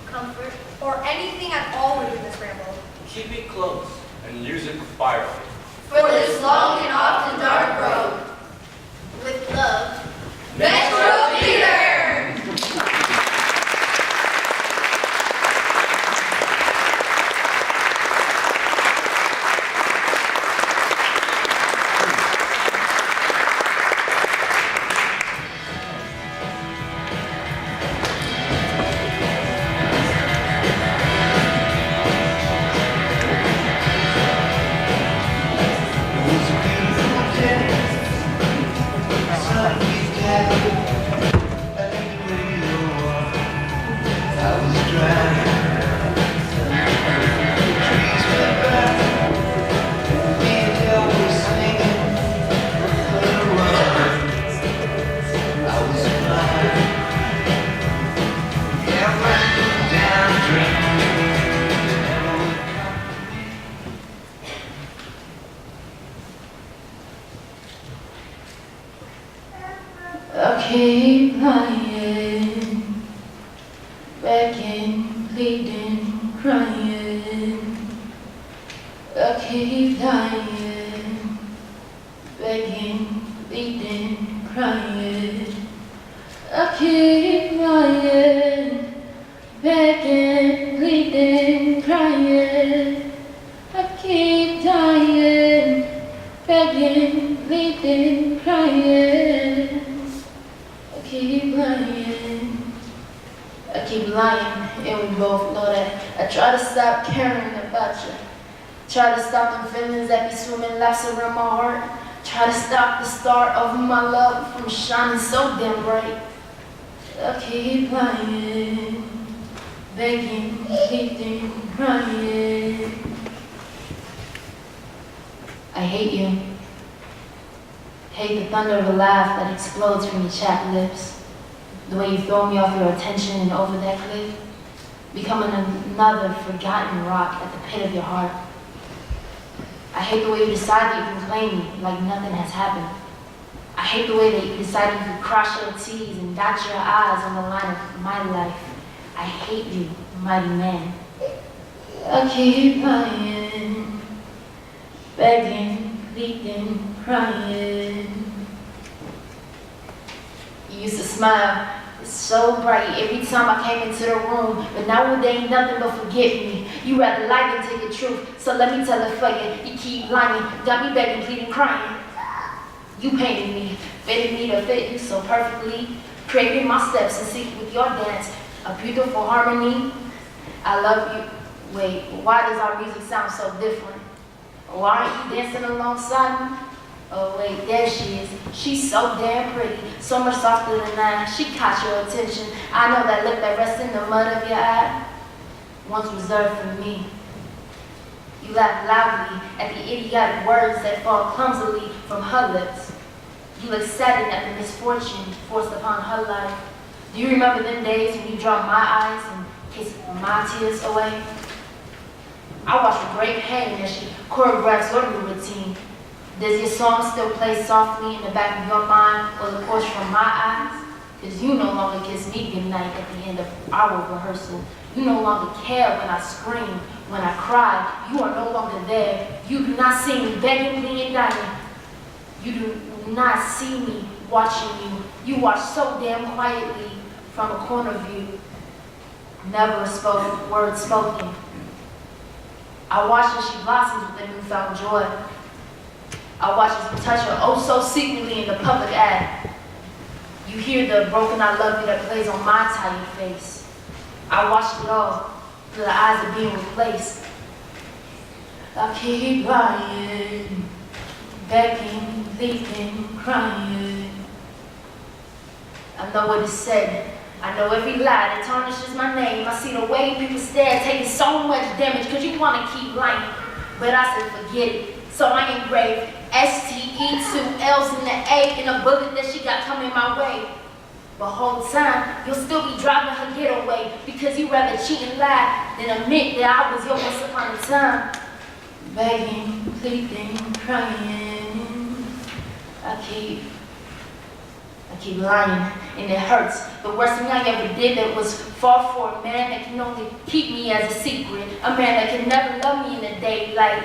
C: Comfort. Or anything at all within this ramble.
E: Keep it close.
F: And use it for firewood.
C: For this long and often dark road.
D: With love.
C: Metro Theater!
M: I keep lying, begging, pleading, crying. I keep lying, begging, pleading, crying. I keep lying, begging, pleading, crying. I keep dying, begging, pleading, crying. I keep lying. I keep lying, and we both know that. I try to stop caring about you. Try to stop them feelings that be swimming laps around my heart. Try to stop the star of my love from shining so damn bright. I keep lying, begging, pleading, crying. I hate you. Hate the thunder of a laugh that explodes from your chapped lips. The way you throw me off your attention and over that cliff. Becoming another forgotten rock at the pit of your heart. I hate the way you decide that you can claim me like nothing has happened. I hate the way that you decide you can cross your T's and dot your I's on the line of my life. I hate you, mighty man. I keep lying, begging, pleading, crying. You used to smile so bright every time I came into the room, but now there ain't nothing but forget me. You rather lie than tell the truth, so let me tell it for you. You keep lying, got me begging, pleading, crying. You painted me, fitted me to fit you so perfectly, created my steps in sync with your dance, a beautiful harmony. I love you. Wait, why does our music sound so different? Why aren't you dancing alongside me? Oh wait, there she is. She's so damn pretty, so much softer than that. She caught your attention. I know that look that rests in the mud of your eye, once reserved for me. You laugh loudly at the idiotic words that fall clumsily from her lips. You look saddened at the misfortune forced upon her life. Do you remember them days when you dropped my eyes and kissed my tears away? I watch with great pain as she choreographs your new routine. Does your song still play softly in the back of your mind or the course from my eyes? Because you no longer kiss me goodnight at the end of our rehearsal. You no longer care when I scream, when I cry. You are no longer there. You do not see me begging, pleading, dying. You do not see me watching you. You watch so damn quietly from a corner view. Never a word spoken. I watch as she blossoms with a newfound joy. I watch as we touch her oh so secretly in the public act. You hear the broken I love you that plays on my tired face. I watched it all till the eyes are being replaced. I keep lying, begging, pleading, crying. I know what is said. I know every lie that tarnishes my name. I see the way people stare, taking so much damage because you want to keep lying. But I said forget it. So I engraved S-T-E, 2 L's and the A in a bullet that she got coming my way. But whole time, you'll still be driving her getaway because you rather cheat and lie than admit that I was your once upon a time. Begging, pleading, crying. I keep lying, and it hurts. The worst thing I ever did that was fall for a man that can only keep me as a secret. A man that can never love me in the daylight.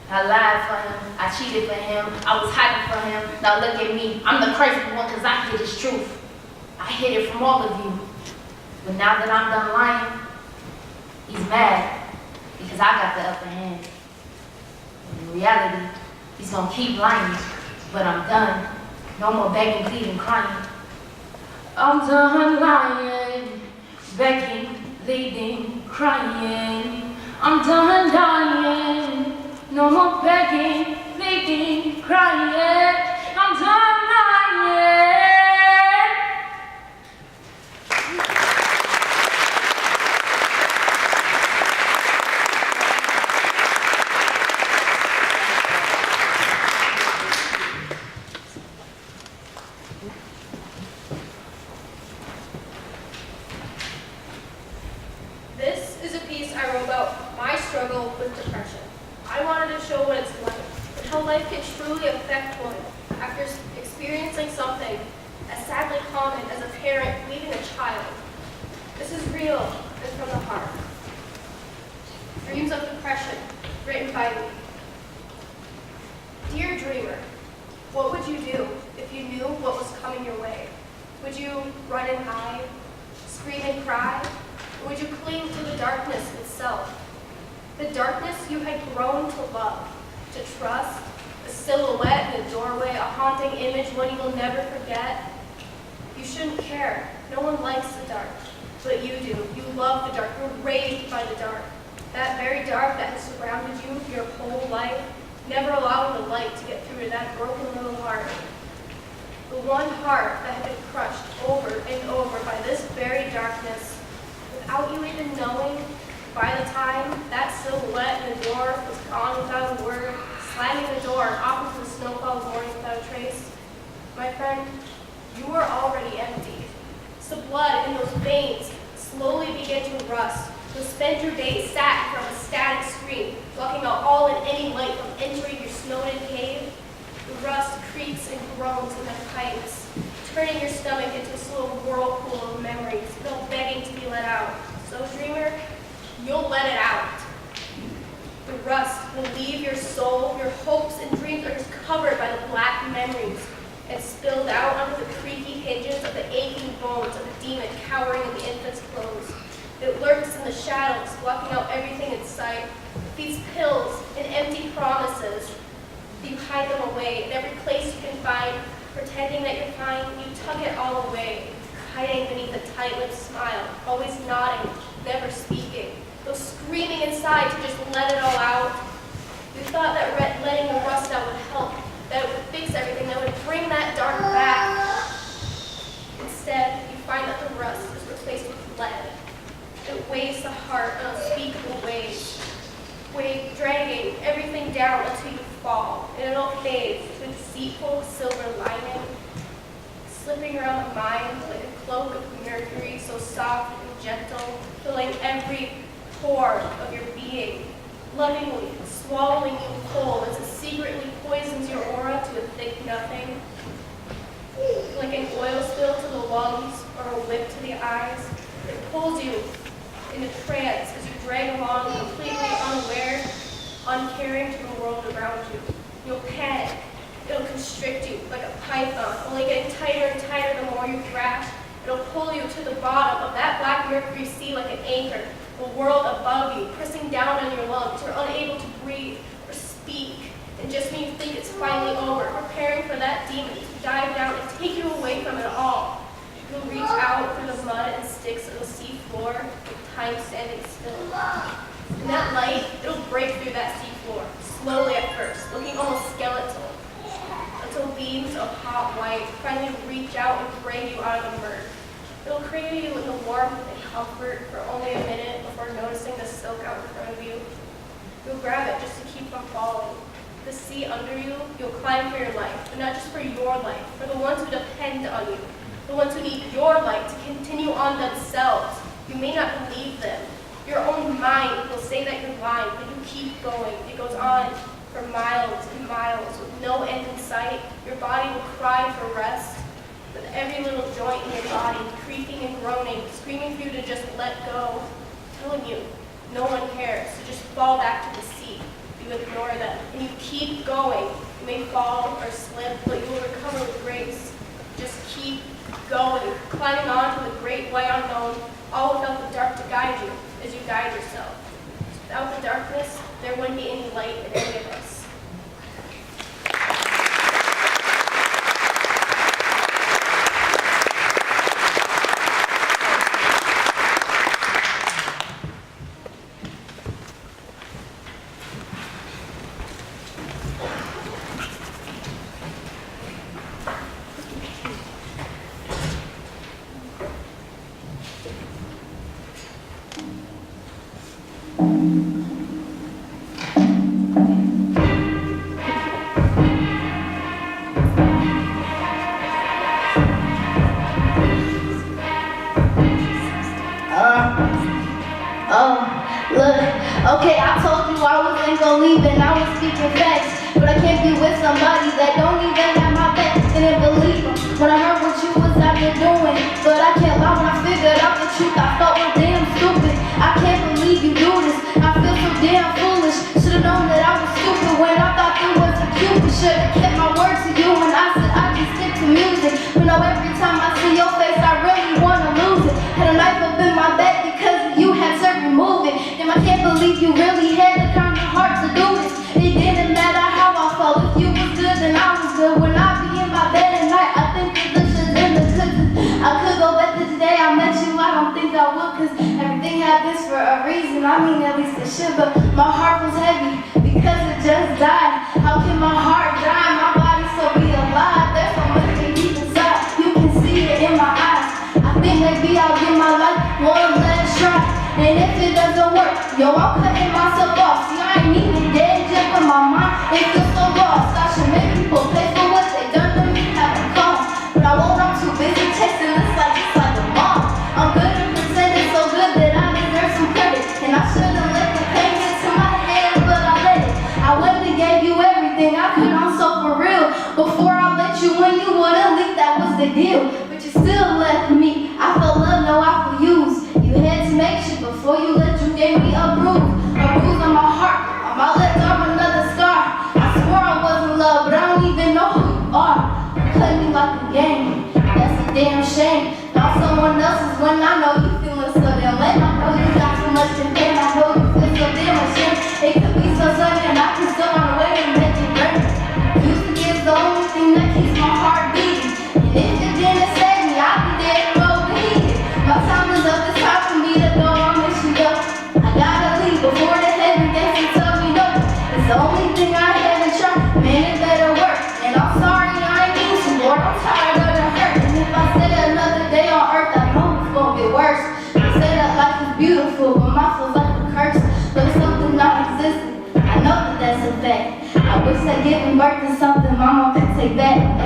M: I lied for him, I cheated for him, I was hiding for him. Now look at me, I'm the crazy one because I hid his truth. I hid it from all of you. But now that I'm done lying, he's mad because I got the upper hand. In reality, he's gonna keep lying, but I'm done. No more begging, pleading, crying. I'm done lying, begging, pleading, crying. I'm done lying. No more begging, pleading, crying. I'm done lying.
K: This is a piece I wrote about my struggle with depression. I wanted to show what it's like and how life can truly affect one after experiencing something as sadly common as a parent leaving a child. This is real and from the heart. Dreams of Depression, written by me. Dear dreamer, what would you do if you knew what was coming your way? Would you run and hide, scream and cry, or would you cling to the darkness itself? The darkness you had grown to love, to trust, a silhouette in a doorway, a haunting image, one you will never forget. You shouldn't care. No one likes the dark, but you do. You love the dark. You're raised by the dark. That very dark that has surrounded you your whole life, never allowing the light to get through to that broken little heart. The one heart that had been crushed over and over by this very darkness, without you even knowing. By the time that silhouette in the door was gone without a word, slamming the door off into the snowfall morning without a trace, my friend, you were already empty. The blood in those veins slowly began to rust. You'll spend your days sat from a static screen, blocking out all and any light from entering your snowed-in cave. The rust creaks and groans in the pipes, turning your stomach into a slow whirlpool of memories, still begging to be let out. So, dreamer, you'll let it out. The rust will leave your soul. Your hopes and dreams are just covered by the black memories and spilled out onto the creaky hinges of the aching bones of the demon cowering in the infant's clothes. It lurks in the shadows, blocking out everything in sight. These pills and empty promises, you hide them away in every place you can find, pretending that you're fine. You tuck it all away, hiding beneath a tight-lipped smile, always nodding, never speaking, though screaming inside to just let it all out. You thought that letting the rust out would help, that would fix everything, that would bring that dark back. Instead, you find that the rust is replaced with lead. It weighs the heart in unspeakable ways, dragging everything down until you fall, and it all fades to a deceitful silver lining, slipping around the mind like a cloak of mercury, so soft and gentle, filling every pore of your being, lovingly swallowing you whole as it secretly poisons your aura to a thick nothing. Like an oil spill to the lungs or a whip to the eyes, it pulls you into trance as you drag along completely unaware, uncaring to the world around you. You'll panic. It'll constrict you like a python, only getting tighter and tighter the more you thrash. It'll pull you to the bottom of that black mercury sea like an anchor, a world above you, pressing down on your lungs. You're unable to breathe or speak. And just when you think it's finally over, preparing for that demon to dive down and take you away from it all, you'll reach out through the mud and sticks of the sea floor with time standing still. And that light, it'll break through that sea floor, slowly at first, looking almost skeletal, until beams of hot white finally reach out and drag you out of the murk. It'll cradle you in the warmth and comfort for only a minute before noticing the silk out in front of you. You'll grab it just to keep from falling. The sea under you, you'll climb for your life, but not just for your life, for the ones who depend on you, the ones who need your light to continue on themselves. You may not believe them. Your own mind will say that you're blind, but you keep going. It goes on for miles and miles with no end in sight. Your body will cry for rest, with every little joint in your body creaking and groaning, screaming for you to just let go, telling you no one cares, so just fall back to the sea. You ignore them, and you keep going. You may fall or slip, but you will recover with grace. Just keep going, climbing on to the great white unknown, all without the dark to guide you as you guide yourself. Without the darkness, there wouldn't be any light in any of us.
D: Okay, I told you I wasn't gonna leave and I was speaking facts, but I can't be with somebody that don't even have my back. Didn't believe them when I heard what you was out there doing, but I can't lie when I figured out the truth. I felt real damn stupid. I can't believe you do this. I feel so damn foolish. Should've known that I was stupid when I thought there was a Cupid. Should've kept my word to you when I said I just stick to music. But now every time I see your face, I really wanna lose it. Had a knife up in my back because you had to remove it. Damn, I can't believe you really had the kind of heart to do this. It didn't matter how I felt. If you was good, then I was good. When I be in my bed at night, I think the dishes in the cookies. I could go back to the day I met you. I don't think I would, cause everything happens for a reason. I mean, at least it should, but my heart was heavy because it just died. How can my heart die? My body still be alive. There's so much deep inside. You can see it in my eyes. I think maybe I'll give my life one last try. And if it doesn't work, yo, I'm cutting myself off. See, I ain't even dead, just in my mind, it feels so lost. I should make people pay for what they done to me, have a cost. But I won't, I'm too busy texting this like it's like a mom. I'm good at pretending, so good that I deserve some credit. And I should've let the pain get to my head, but I let it. I wouldn't have gave you everything I could, I'm so for real. Before I let you in, you wouldn't leave, that was the deal. But you still left me, I felt love, no, I feel used. You had to make sure before you left, you gave me a bruise on my heart, on my left arm, another scar. I swore I was in love, but I don't even know who you are. You play me like a game, that's a damn shame. Now someone else's when I know you feeling so damn lame. I know you got too much in pain, I know you feel so damn ashamed. It could be so sunny and I can still find a way to make it burn. Used to be the only thing that keeps my heart beating. And if it didn't save me, I'd be dead and overheated. My time is up, it's time for me to go, I'll miss you, yo. I gotta leave before the heaven gets to tell me no. It's the only thing I haven't tried, man, it better work.
M: say another day on earth, I know it's gonna get worse. They say that life is beautiful, but my feels like a curse. But it's something non-existent, I know that that's a fact. I wish that giving birth to something mama could take back.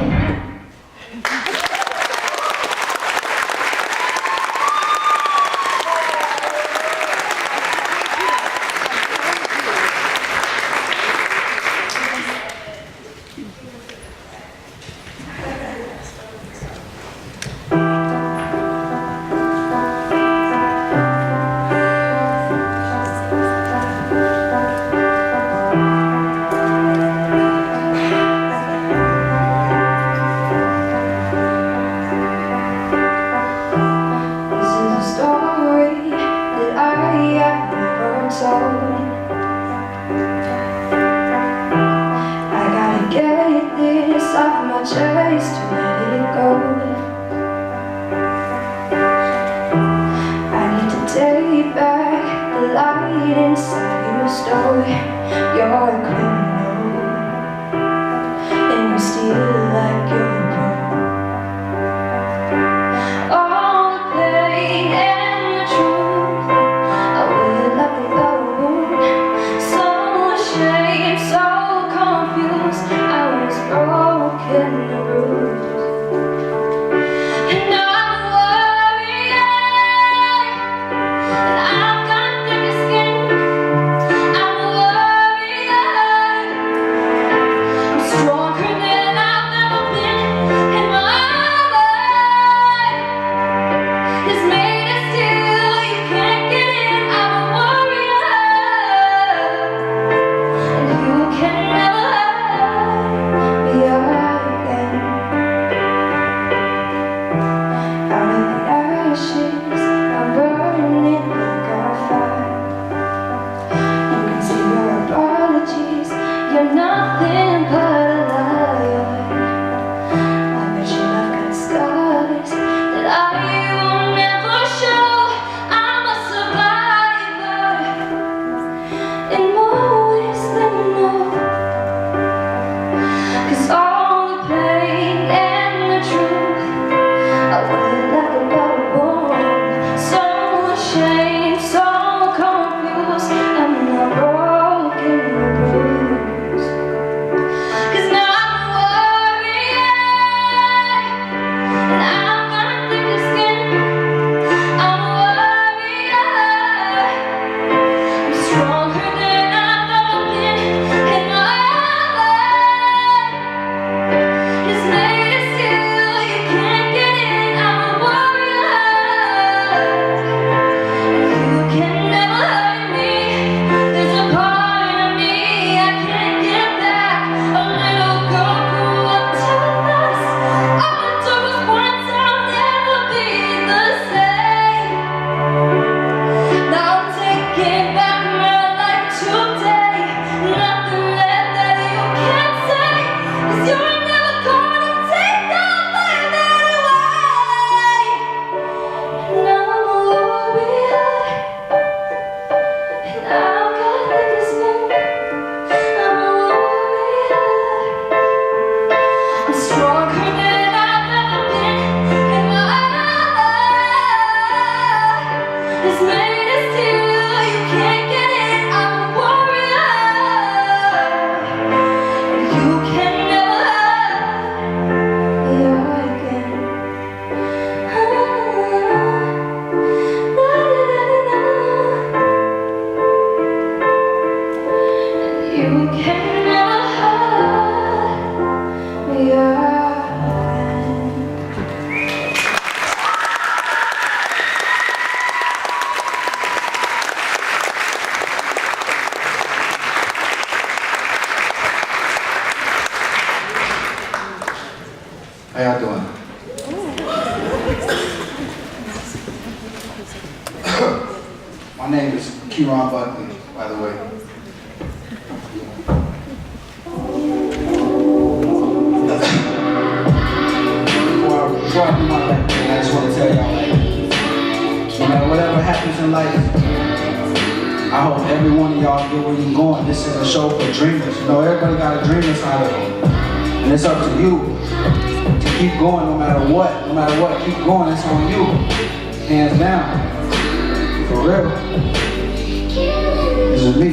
N: How y'all doing? My name is Kieron Buckley, by the way. Before I do my lecture, I just want to tell y'all, no matter whatever happens in life, I hope every one of y'all get where you're going. This is a show for dreamers. You know, everybody got a dream inside of them. And it's up to you to keep going no matter what, keep going, it's on you. Hands down. For real. This is me.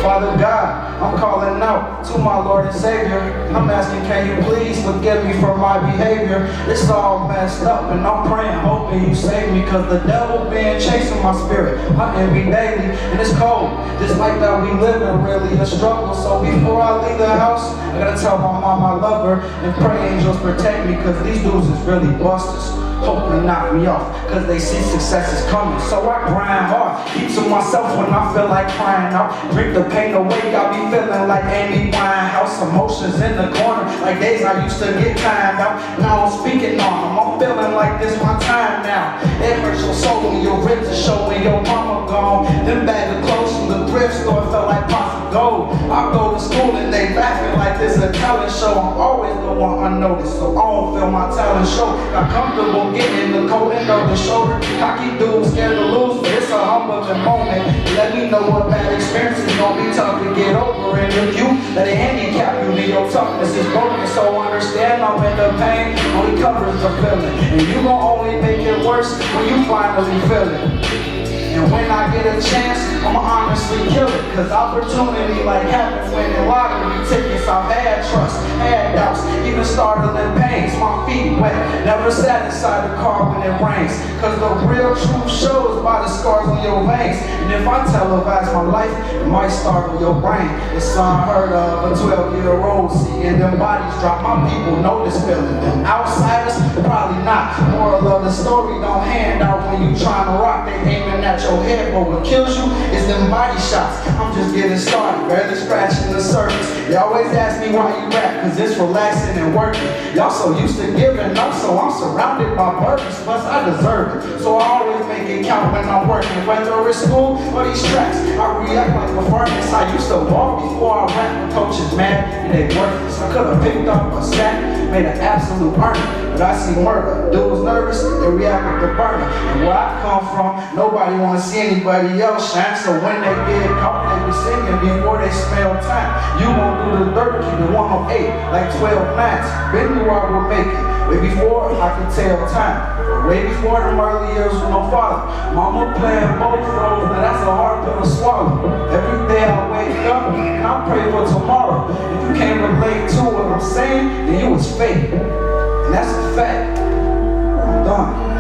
N: Father God, I'm calling out to my Lord and Savior. I'm asking, can you please forgive me for my behavior? It's all messed up and I'm praying, hoping you save me, cause the devil been chasing my spirit, hunting me daily, and it's cold. This life that we live in really a struggle. So before I leave the house, I gotta tell my mom I love her and pray angels protect me, cause these dudes is really busters. Hoping to knock me off, cause they see success is coming. So I grind hard, keep to myself when I feel like crying out. Drink the pain away, I be feeling like Amy Winehouse. Emotions in the corner, like days I used to get timed out. Now I'm speaking on them, I'm feeling like this my time now. It hurts your soul when your ribs are showing your mama gone. Them bag of clothes from the thrift store felt like pots of gold. I go to school and they laughing like this a talent show. I'm always the one unnoticed, so I don't feel my talent show. Got comfortable getting the coat and over the shoulder. Cocky dude scared to lose, but it's a humbling moment. Let me know what bad experience is gonna be tough to get over. And if you let it handicap you, then your toughness is broken. So understand I'm in the pain, only covers the feeling. And you gon' only make it worse when you finally feel it. And when I get a chance, I'ma honestly kill it. Cause opportunity like having winning lottery tickets. I've had trust, had doubts, even startling pains. My feet wet, never sat inside the car when it rains. Cause the real truth shows by the scars on your veins. And if I televise my life, it might startle your brain. It's unheard of, a 12-year-old seeing them bodies drop. My people know this feeling. Them outsiders, probably not. Moral of the story, don't hand out when you trying to rock. They aiming at your head, but what kills you is them body shots. I'm just getting started, barely scratching the surface. They always ask me why you rap, cause it's relaxing and working. Y'all so used to giving up, so I'm surrounded by burdens, plus I deserve it. So I always make it count when I'm working, whether it's school or these tracks. I react like a furnace. I used to walk before I rap. The coach is mad, and they worthless. I could've picked up a sack, made an absolute earner, but I see murder. Dude was nervous, they react with the burner. And where I come from, nobody wanna see anybody else shine. So when they get caught, they be singing before they smell time. You won't do the dirt, keep it 108, like 12 nines. Been knew I would make it, way before I could tell time. Way before them early years with no father. Mama playing both roles, but that's a hard pill to swallow. Every day I wake up and I pray for tomorrow. If you can't relate to what I'm saying, then you was fake. And that's a fact. I'm done.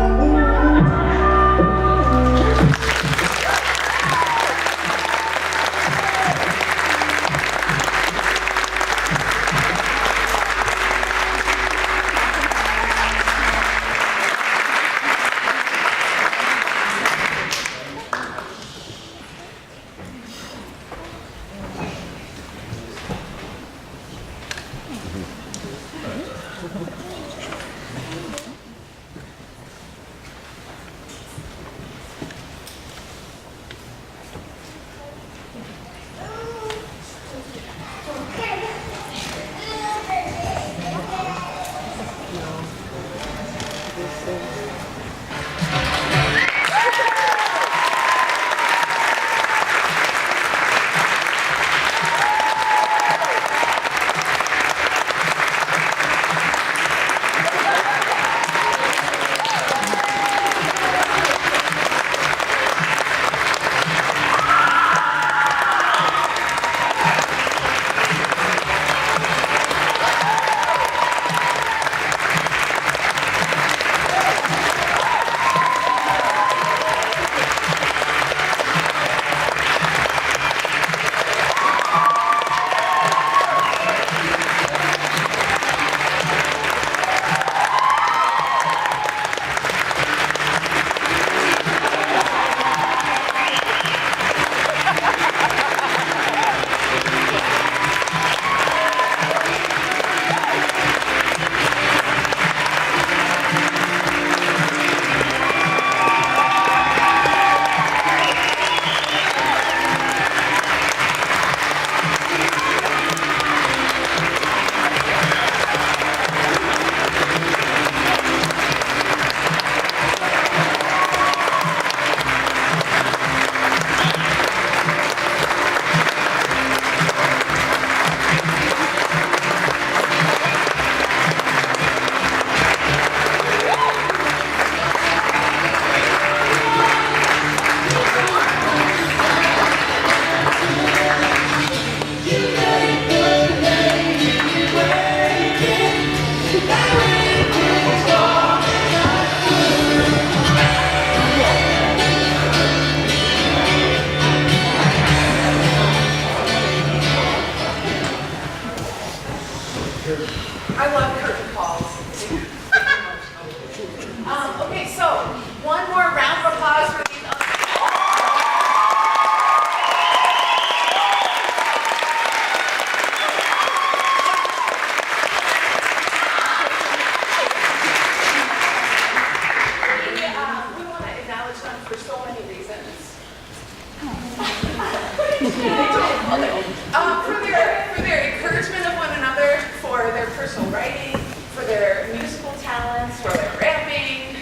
A: they're rapping,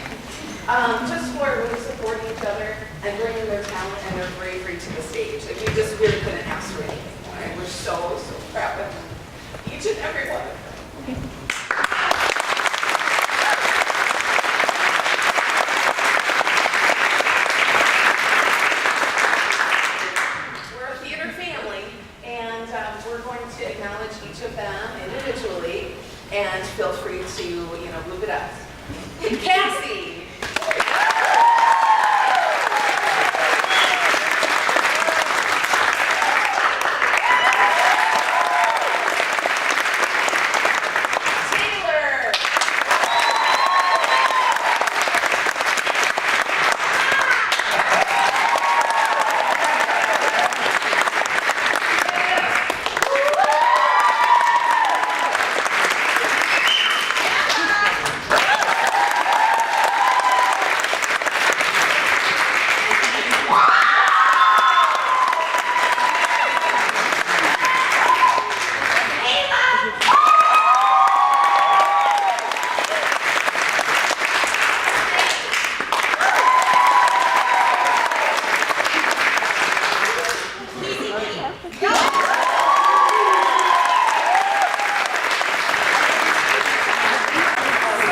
A: just for really supporting each other and bringing their talent and their bravery to the stage. Like, we just really couldn't ask for anything more. And we're so, so proud of each and every one of them. We're a theater family, and we're going to acknowledge each of them individually, and feel free to, move it up. Cassie! Taylor!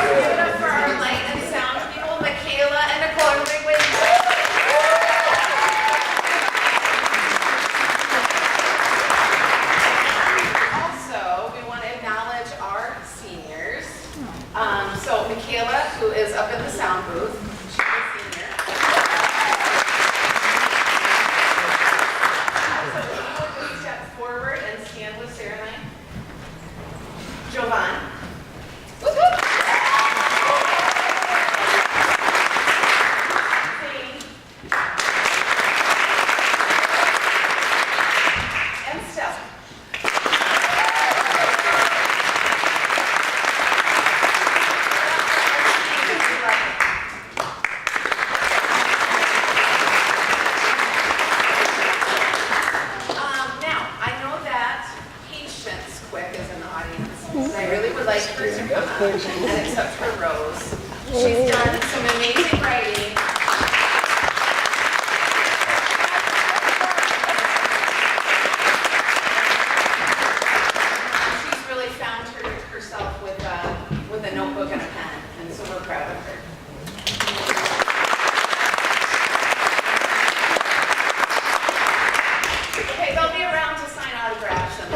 A: Give it up for our light and sound people, Michaela and Nicole. Everybody wave. Also, we want to acknowledge our seniors. So Michaela, who is up in the sound booth, she's a senior. So if you would just step forward and stand with Sarah and I. Jovan. And Stella. Now, I know that Patience Quick is in the audience, and I really would like her to come up and accept her rose. She's done some amazing writing. She's really found herself with a notebook and a pen, and so we're proud of her. Okay, they'll be around to sign autographs. And